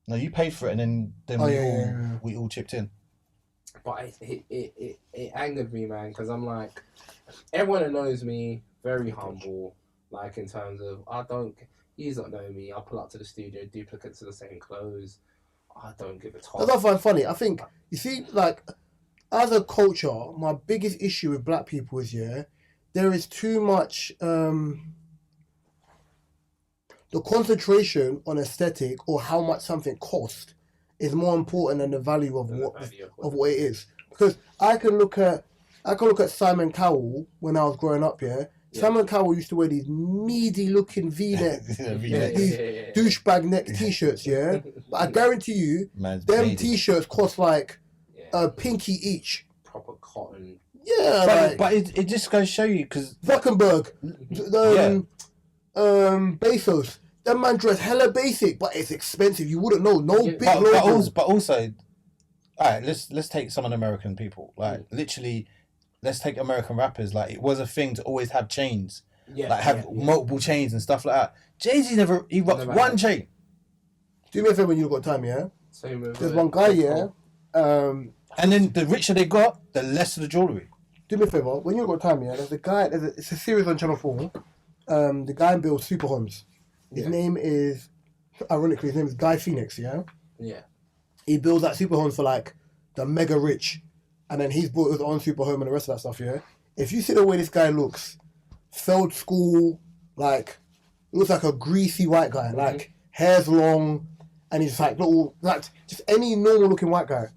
No, you paid for it, and then we all chipped in. But it angered me, man, because I'm like, everyone that knows me, very humble. Like, in terms of, you don't know me. I'll pull up to the studio, duplicates of the same clothes. I don't give a toss. That's what I find funny. I think, you see, like, as a culture, my biggest issue with black people is, there is too much, the concentration on aesthetic or how much something costs is more important than the value of what it is. Because I can look at Simon Cowell when I was growing up, Simon Cowell used to wear these meaty looking V-neck, these douchebag neck t-shirts, But I guarantee you, them t-shirts cost like a pinky each. Proper cotton. Yeah, but it just goes to show you because Zuckerberg, Bezos, that man dress hella basic, but it's expensive. You wouldn't know. Big logo. But also, all right, let's take some of the American people. Like literally, let's take American rappers. Like, it was a thing to always have chains. Like have multiple chains and stuff like that. Jay-Z he rocks one chain. Do me a favor when you've got time, Same with There's one guy, and then the richer they got, the less of the jewellery. Do me a favor, when you've got time, there's a guy, it's a series on Channel 4. The guy builds super homes. His name is, ironically, Guy Phoenix, Yeah. He builds like super homes for like the mega rich. And then he's built his own super home and the rest of that stuff, If you see the way this guy looks, failed school, like, looks like a greasy white guy, like, hair's long, and he's like, little, like, just any normal looking white guy.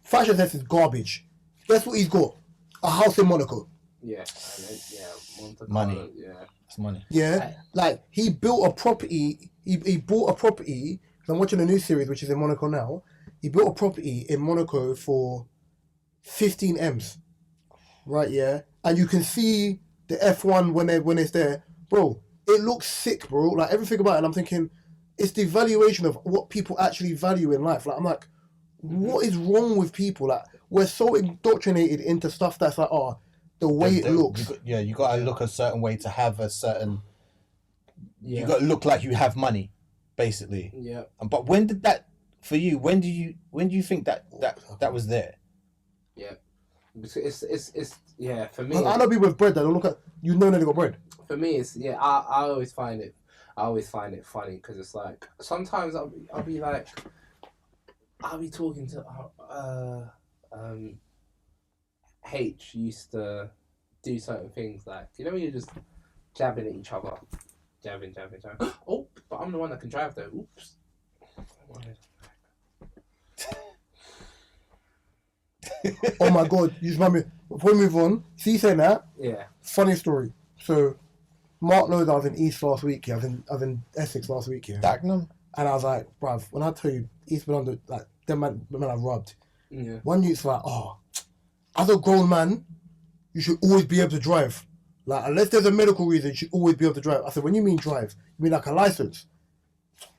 Fashion sense is garbage. Guess what he's got? A house in Monaco. Yeah. Money. Yeah. It's money. Yeah. Like, he built a property, he bought a property, I'm watching a new series, which is in Monaco now. He built a property in Monaco for 15 M's. Right, and you can see the F1 when it's there. Bro, it looks sick, bro. Like, everything about it, and I'm thinking, it's the valuation of what people actually value in life. Like, I'm like, what is wrong with people? Like, we're so indoctrinated into stuff that's like, the way it looks. You got to look a certain way to have a certain... You got to look like you have money, basically. Yeah. But when did that... For you, when do you think that was there? Yeah. It's for me. I know people with bread that don't look at, that they got bread. For me, it's I always find it funny because it's like sometimes I'll be talking to H used to do certain things like, you know, when you're just jabbing at each other, jabbing. Oh, but I'm the one that can drive though. Oops. Oh my god, you just remind me. Before we move on, see, saying that. Yeah. Funny story. So, Mark knows I was in East last week. Yeah, I was in Essex last week. Yeah. Dagenham? And I was like, bruv, when I tell you East been under like them man I've rubbed. Yeah. One youth's like, oh, as a grown man, you should always be able to drive. Like, unless there's a medical reason, you should always be able to drive. I said, when you mean drive, you mean like a license?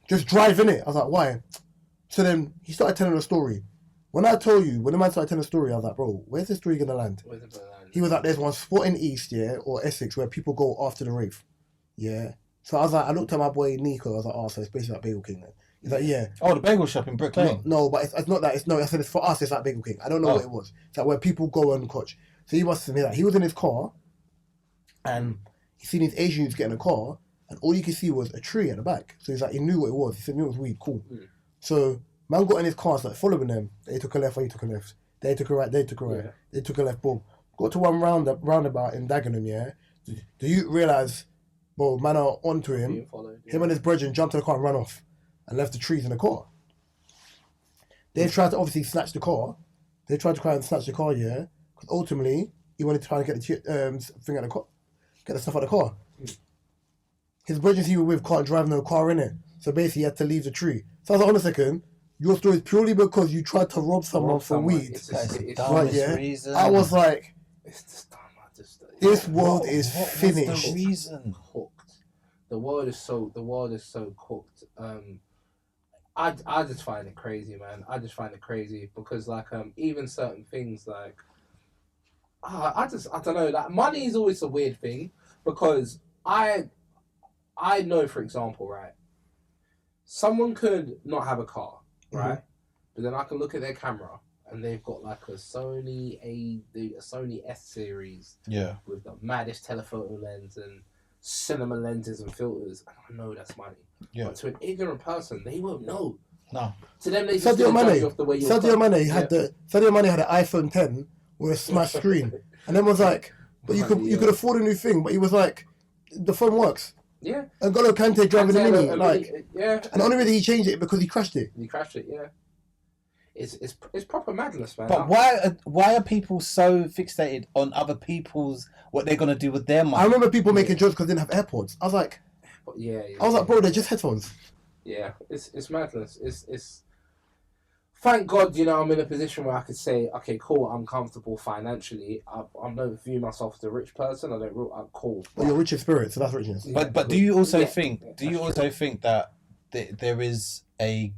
Just drive, innit? I was like, why? So then he started telling a story. When I told you, when the man started telling a story, I was like, bro, where's the story gonna land? He was like, there's one spot in East, yeah, or Essex, where people go after the rave. Yeah. So I was like, I looked at my boy Nico, I was like, oh, so it's basically like Bagel King then. He's like, yeah. Oh, the bagel shop in Brick Lane. No, but it's not that. I said it's for us, it's like Bagel King. I don't know what it was. It's like where people go and coach. So he must have been like, he was in his car, and he seen these Asian youths get in a car, and all you could see was a tree at the back. So he's like, he knew what it was. He said, knew it was weed, cool. So man got in his car, started following them. They took a left, he took a left. They took a right, they took a right. Yeah. They took a left, boom. Got to one roundabout in Dagenham, yeah. Do you realise, bro, man are onto him. Him and his brethren jumped in the car and ran off and left the trees in the car. They tried to obviously snatch the car. They tried to try and snatch the car, yeah. Because ultimately, he wanted to try and get the thing out of the car, get the stuff out of the car. His brethren he was with can't drive no car in it. So basically, he had to leave the tree. So I was like, hold on a second. Your story is purely because you tried to rob someone for weed. It's right, yeah? reason. I was like, it's just dumb. This world is finished. What's the reason? Cooked. The world is so cooked. I just find it crazy, man. I just find it crazy because like even certain things like I don't know, like money is always a weird thing because I know, for example, right, someone could not have a car, right? But then I can look at their camera and they've got like a Sony S series, yeah, with the maddest telephoto lens and cinema lenses and filters, and I know that's money. Yeah. But to an ignorant person, they won't know. No. To them, they just judge you off the way you're. Sadio Mane had the iPhone 10 with a smashed screen, and then was like, "But you could afford a new thing." But he was like, "The phone works." Yeah. And N'Golo Kante driving the Mini, like, yeah. And the only reason he changed it because he crashed it. Yeah. It's proper madness, man. But why are people so fixated on other people's what they're gonna do with their money? I remember people making jokes because they didn't have AirPods. I was like, I was like, bro, they're just headphones. Yeah, it's madness. It's thank God, you know, I'm in a position where I could say, okay, cool, I'm comfortable financially. I don't view myself as a rich person. I'm cool. But you're rich in spirit, so that's richness. But do you also think that there is a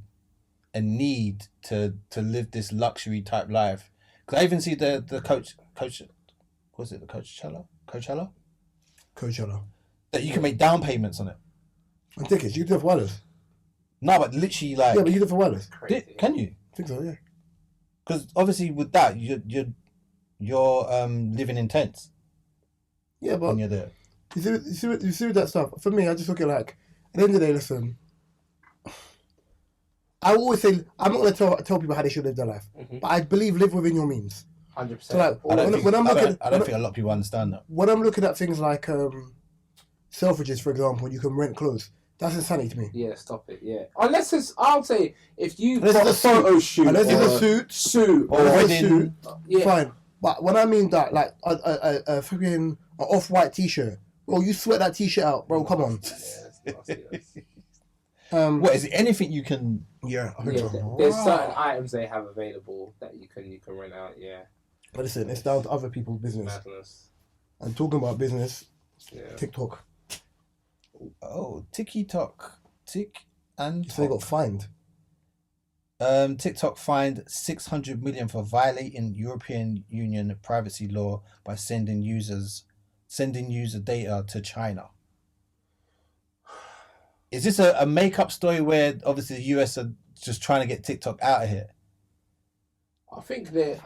need to live this luxury type life? Because I even see the coach was it the Coachella that you can make down payments on it and tickets. You can do it for wireless. No, but literally like but you can do it for wireless. Can you? I think so, yeah. Because obviously with that you're living in tents. Yeah, but when you're there. You see with that stuff. For me, I just look at like at the end of the day. Listen, I always say I'm not going to tell people how they should live their life, but I believe live within your means. 100%. So like, I don't think a lot of people understand that. When I'm looking at things like Selfridges, for example, you can rent clothes. That's insanity to me. Yeah, stop it. Yeah, unless it's, I'll say, if you got a photo shoot, unless it's a suit or a wedding, fine. But when I mean that, like a freaking off-white t-shirt, bro, you sweat that t-shirt out, bro. Come on. What is it? Anything you can? Yeah, I think so. There's certain items they have available that you can rent out. Yeah. But listen, it's down to other people's business. Madness. And talking about business, TikTok. Oh, TikTok. Tick and so they got fined. TikTok fined 600 million for violating European Union privacy law by sending user data to China. Is this a make-up story where obviously the US are just trying to get TikTok out of here? I think they're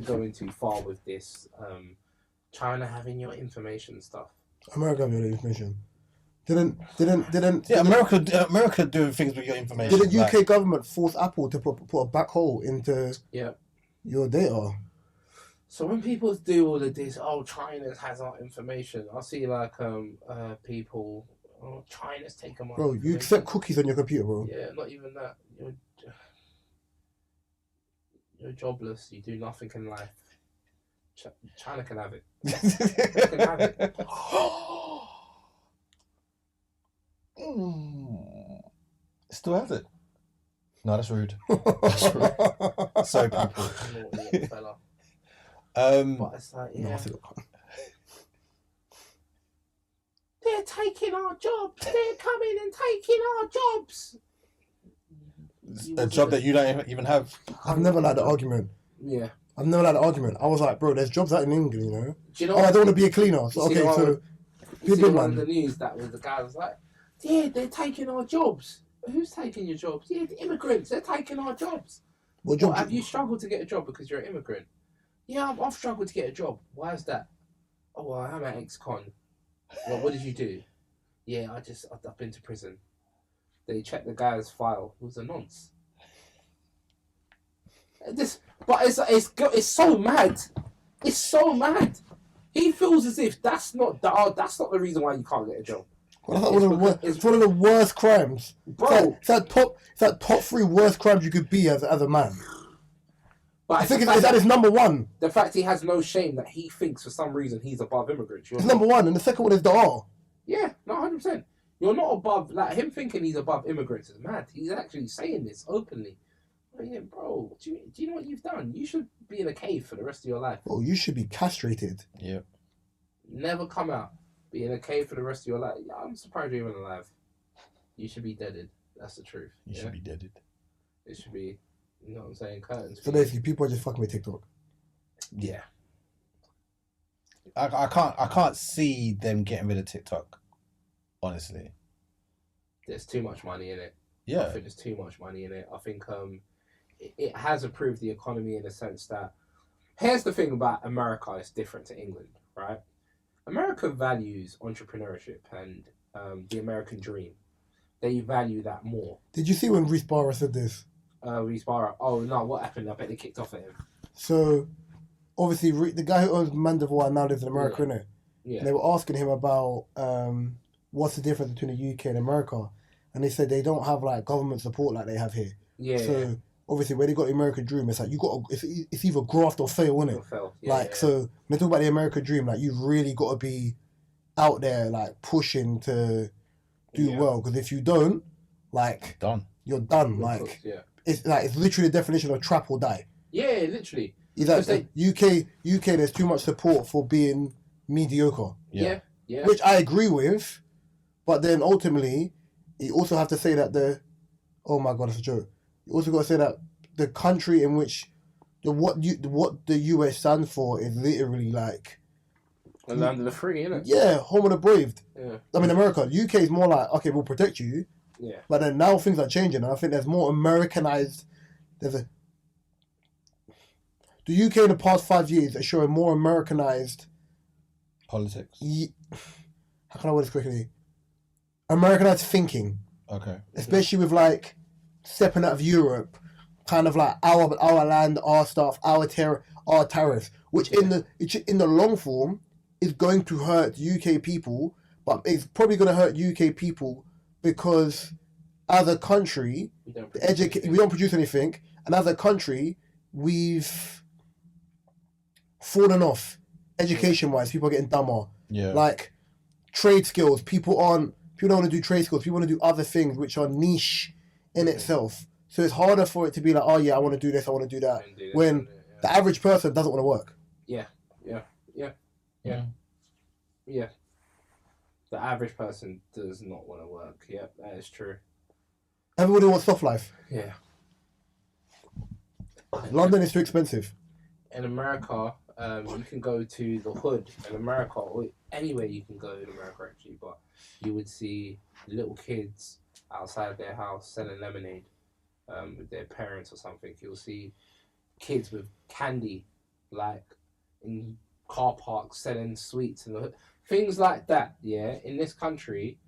going too far with this. China having your information stuff. America having your information. Didn't Yeah, America doing things with your information. Did the UK government force Apple to put a black hole into your data? So when people do all of this, oh, China has our information. I see like people, oh, China's taken my Bro, information. you accept cookies on your computer, bro. Yeah, not even that. You're jobless. You do nothing in life. China can have it. They can have it. Still has it. No, that's rude. That's rude. Sorry, people. Naughty fella. But it's like, yeah. They're taking our jobs. They're coming and taking our jobs. A job that you don't even have. I've never had the argument. Yeah. I've never had an argument. I was like, bro, there's jobs out in England, you know. Do you know? Oh, I don't want to be a cleaner. So, okay, so you see one in the news that was the guy was like, yeah, they're taking our jobs. Who's taking your jobs? Yeah, the immigrants. They're taking our jobs. What job? Have you struggled to get a job because you're an immigrant? Yeah, I've struggled to get a job. Why is that? Oh, well, I'm an ex-con. Well, what did you do? Yeah, I've been to prison. They checked the guy's file. It was a nonce. But it's so mad. It's so mad. He feels as if that's not the reason why you can't get a job. Well, it's one of the worst crimes, bro. It's that top 3 worst crimes you could be as a man. But I think that is number 1. The fact he has no shame that he thinks for some reason he's above immigrants. It's number 1, and the second one is the R. Yeah, no, 100%. You're not above, like, him thinking he's above immigrants is mad. He's actually saying this openly. Yeah, bro, do you know what you've done? You should be in a cave for the rest of your life. Bro, you should be castrated. Yeah. Never come out. Be in a cave for the rest of your life. Yeah, I'm surprised you're even alive. You should be deaded. That's the truth. You should be deaded. It should be, you know what I'm saying, curtains. So basically, people are just fucking with TikTok. Yeah. I can't see them getting rid of TikTok. Honestly. There's too much money in it. Yeah. I think there's too much money in it. I think it has improved the economy in the sense that, here's the thing about America, it's different to England, right? America values entrepreneurship and the American dream. They value that more. Did you see when Reece Barra said this? Reece Barra. Oh no, what happened? I bet they kicked off at him. So, obviously, the guy who owns Mandeville now lives in America, innit? Yeah. And they were asking him about what's the difference between the UK and America, and they said they don't have like government support like they have here. Yeah. So obviously, when they got the American dream, it's like it's either graft or fail, innit? So when they talk about the American dream, like you've really got to be out there, like pushing to do well. Because if you don't, like you're done. Like it's literally the definition of trap or die. Yeah, literally. Exactly. UK, there's too much support for being mediocre. Yeah. Which I agree with, but then ultimately, you also have to say that oh my god, it's a joke. You also got to say that the country in which what the US stands for is literally like the land of the free, isn't it? Yeah, home of the brave. Yeah. I mean, America, UK is more like, okay, we'll protect you. Yeah. But then now things are changing, and I think there's more Americanized. The UK in the past 5 years is showing more Americanized politics. How can I word this quickly? Americanized thinking. Okay. Especially with like stepping out of Europe, kind of like our land, our stuff, our tariffs, which in the long form is going to hurt UK people, but it's probably going to hurt UK people because as a country, we don't produce anything, and as a country, we've fallen off education-wise. People are getting dumber. Yeah. Like trade skills, people don't want to do trade skills. People want to do other things which are niche in itself. So it's harder for it to be like, oh yeah, I want to do this, I want to do that, when the average person doesn't want to work. Yeah. The average person does not want to work. Yeah, that is true. Everybody wants soft life. Yeah. London is too expensive. In America, you can go to the hood in America, or anywhere you can go in America actually, but you would see little kids outside their house selling lemonade with their parents or something. You'll see kids with candy, like in car parks selling sweets and things like that. Yeah, in this country,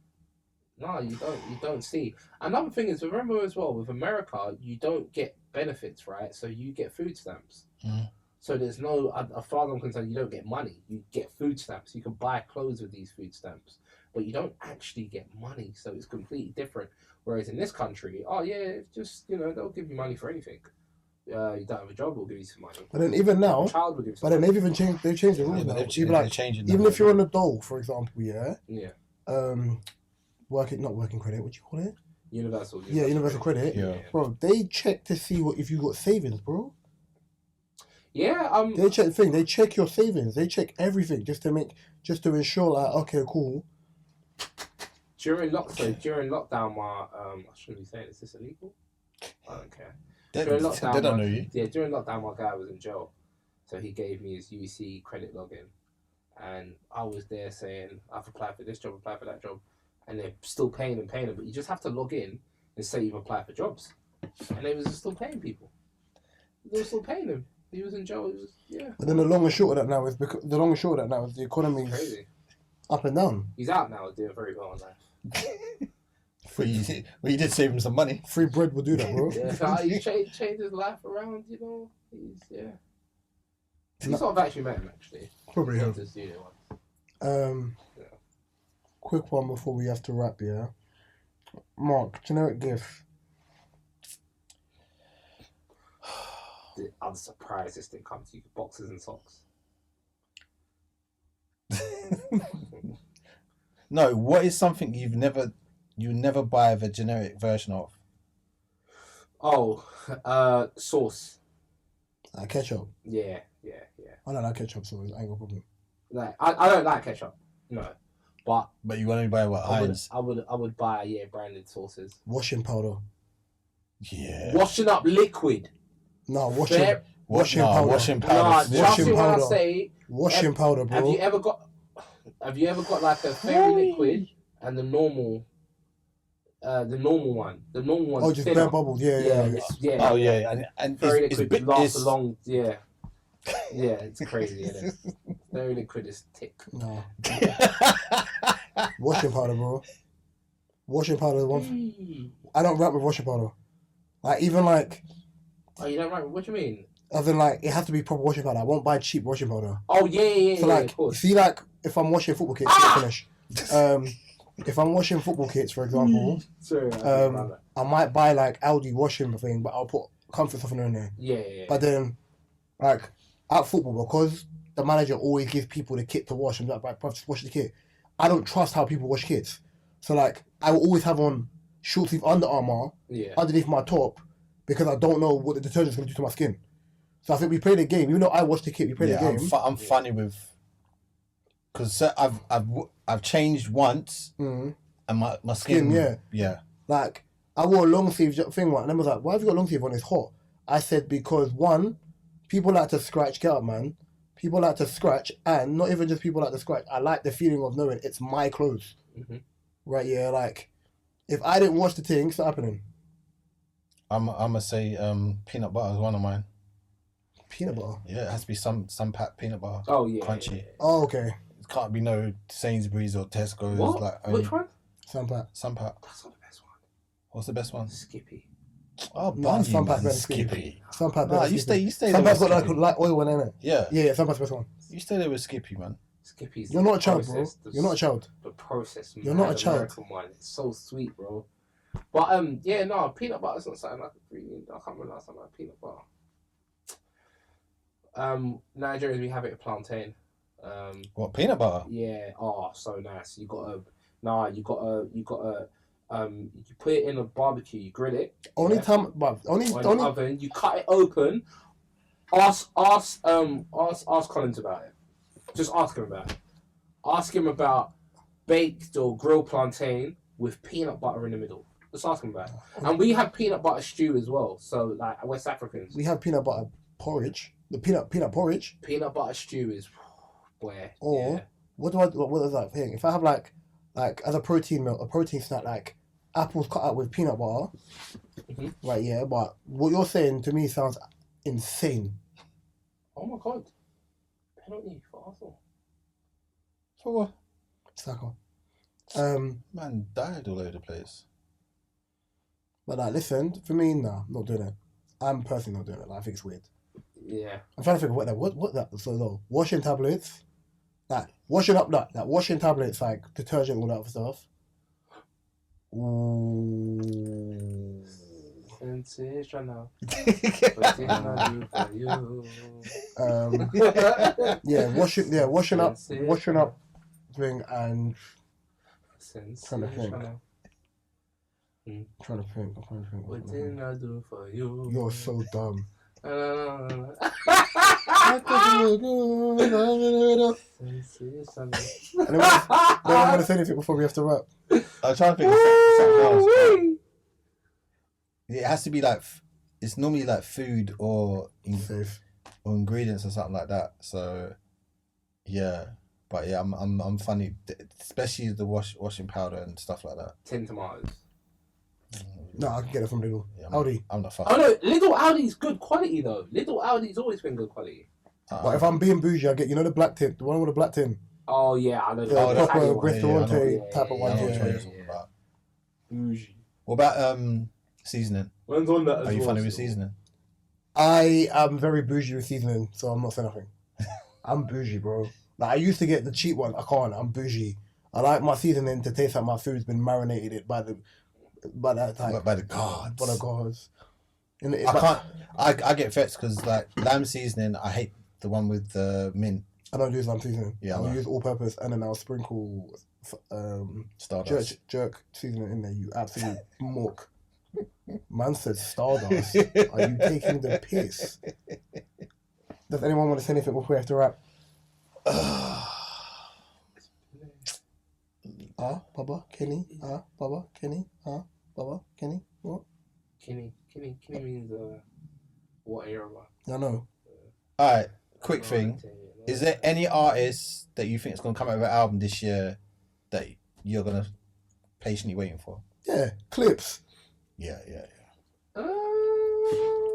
no, you don't see. Another thing is, remember as well, with America, you don't get benefits, right? So you get food stamps. So there's no, as far as I'm concerned, you don't get money. You get food stamps. You can buy clothes with these food stamps, but you don't actually get money. So it's completely different. Whereas in this country, oh yeah, just they'll give you money for anything. You don't have a job, we'll give you some money. But then even now, a child will give you some but then money. they've changed the rules now. Even if you're on the dole, for example, Yeah. Not working credit. What do you call it? Universal credit. Yeah. Bro, they check to see if you got savings, bro. Yeah. They check the thing. They check your savings. They check everything just to ensure, like, okay, cool. During lockdown, I shouldn't be saying, is this illegal? I don't care. They don't know you. Yeah, during lockdown, my guy was in jail, so he gave me his UC credit login, and I was there saying I've applied for this job, applied for that job, and they're still paying him, but you just have to log in and say you've applied for jobs, and they was still paying people. They were still paying him. He was in jail. But then the long and short of that now is the economy's crazy. Up and down. He's out now, doing very well in life. Well, you did save him some money. Free bread will do that, bro. Yeah, he changed his life around. He's sort of actually met him actually. Probably have. Yeah. Quick one before we have to wrap. Yeah. Mark, generic gift. I'm surprised this didn't come to you. Boxes and socks. No, what is something you never buy the generic version of? Oh, sauce. Ketchup. Yeah. I don't like ketchup, so I ain't got a problem. Like I don't like ketchup. No, but you only buy what Heinz? I would buy branded sauces. Washing powder. Yeah. Washing up liquid. No, washing powder. Washing powder. Nah, Washing powder. When I say washing powder, bro. Have you ever got like a fairy liquid and the normal one? The normal one. Oh, just bare bubbles. Yeah. Oh yeah, and fairy liquid lasts a long. Yeah, it's crazy. Isn't it? Fairy liquid is thick. No. Washing powder, bro. Washing powder is one. I don't rap with washing powder. Like even like. Oh, you don't rap? What do you mean? As in, like, it has to be proper washing powder. I won't buy cheap washing powder. Oh, yeah. So, like, of course. see, like, if I'm washing football kits, if I'm washing football kits, for example, Sorry, I might buy, like, Aldi washing thing, but I'll put comfort softener in there. Yeah. But then, like, at football, because the manager always gives people the kit to wash, and like, bruv, just wash the kit. I don't trust how people wash kits. So, like, I will always have on short sleeve Under Armour underneath my top because I don't know what the detergent's going to do to my skin. So I think we played a game. Even though I watched the kit, we played a game. I'm funny with, because I've changed once, and my skin. Yeah. Like I wore a long sleeve thing one, and then was like, "Why have you got long sleeve on? It's hot." I said because one, people like to scratch. Get up, man. People like to scratch, and not even just people like to scratch. I like the feeling of knowing it's my clothes. Mm-hmm. Right? Yeah. Like if I didn't wash the thing, what's happening? I'm gonna say peanut butter is one of mine. Peanut butter. Yeah, it has to be some pack peanut butter. Oh yeah, crunchy. Yeah. Oh okay. It can't be no Sainsbury's or Tesco's. What? Like Which one? Sun pack. Sun pack. That's not the best one. What's the best one? Skippy. Oh, No, Sun pack man, better Skippy. Sun pack. Nah, you stay. Sun pack's got like light oil in it. Yeah. Sun pack's the best one. You stay there with Skippy, man. Skippy's. You're not a child, bro. You're not a child. The process. You're not a child. American one. It's so sweet, bro. But peanut butter is not something I could really. I can't remember last time I had peanut butter. Nigerians, we have it at plantain. What, peanut butter? Yeah. Oh, so nice. You put it in a barbecue. You grill it. Only in the oven. You cut it open. Ask Collins about it. Just ask him about it. Ask him about baked or grilled plantain with peanut butter in the middle. Just ask him about it. And we have peanut butter stew as well. So like West Africans, we have peanut butter porridge. The peanut porridge. Peanut butter stew is where. Or what is that thing? If I have like as a protein meal, a protein snack, like apples cut out with peanut butter. Mm-hmm. Right, yeah, but what you're saying to me sounds insane. Oh my god. Penalty for Arsenal. For what? Saka. Man died all over the place. But listen, for me, nah, not doing it. I'm personally not doing it. Like, I think it's weird. Yeah. I'm trying to think of what that. So no, washing tablets, like washing up that, like washing tablets, like detergent, all that other stuff. Ooh. Sensational. What did I do for you? Yeah, washing up Sensational. thing and Sensational. trying to think. What did I do for you? You're so dumb. Sensational. Anyone want to say anything before we have to wrap? I'm trying to think of something else. It has to be like, it's normally like food or Safe. or ingredients or something like that. So, yeah. But yeah, I'm funny, especially the washing powder and stuff like that. Tin tomatoes. No, I can get it from Lidl. Yeah, Aldi. I'm not fussed. Oh no, Little Aldi's good quality though. Little Aldi's always been good quality. But if I'm being bougie, I get, the black tin, the one with the black tin. Oh yeah, I know. The that. proper Italian one. restaurante type of I one. know what Yeah. you're talking about. Bougie. What about seasoning? When's on that as Are you well, funny with still? seasoning? I am very bougie with seasoning, so I'm not saying nothing. I'm bougie, bro. Like I used to get the cheap one. I can't. I'm bougie. I like my seasoning to taste like my food's been marinated by the gods. I get vexed because like lamb seasoning, I hate the one with the mint. I don't use lamb seasoning. Yeah, I'll use all purpose, and then I'll sprinkle Stardust. jerk seasoning in there. You absolute mork. Man said Stardust. Are you taking the piss? Does anyone want to say anything before we have to wrap? Baba, Kenny, Baba, Kenny, Baba, Kenny, what? Kenny means what era? I know. Alright, quick thing. Is there any artist that you think is going to come out with an album this year that you're going to patiently waiting for? Yeah, Clips Yeah.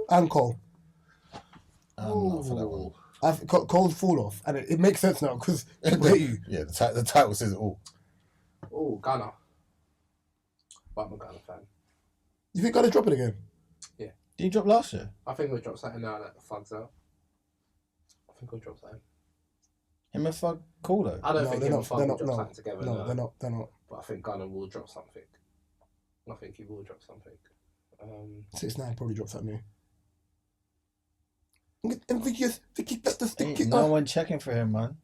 and Cole. I'm not for that one. Cole's Fall Off, and it makes sense now because people hate you. Yeah, the title says it all. Oh, Ghana. But I'm a Ghana fan. You think Ghana drop it again? Did you drop last year? I think we'll drop something now that the flag's out. I think we'll drop something. Him and Fug cool though. I don't think him and they're Fug will not. drop No, something together. no, they're not. But I think Ghana will drop something. I think he will drop something. 6ix9ine probably dropped something new. And Vicky got the Ain't no one checking for him, man.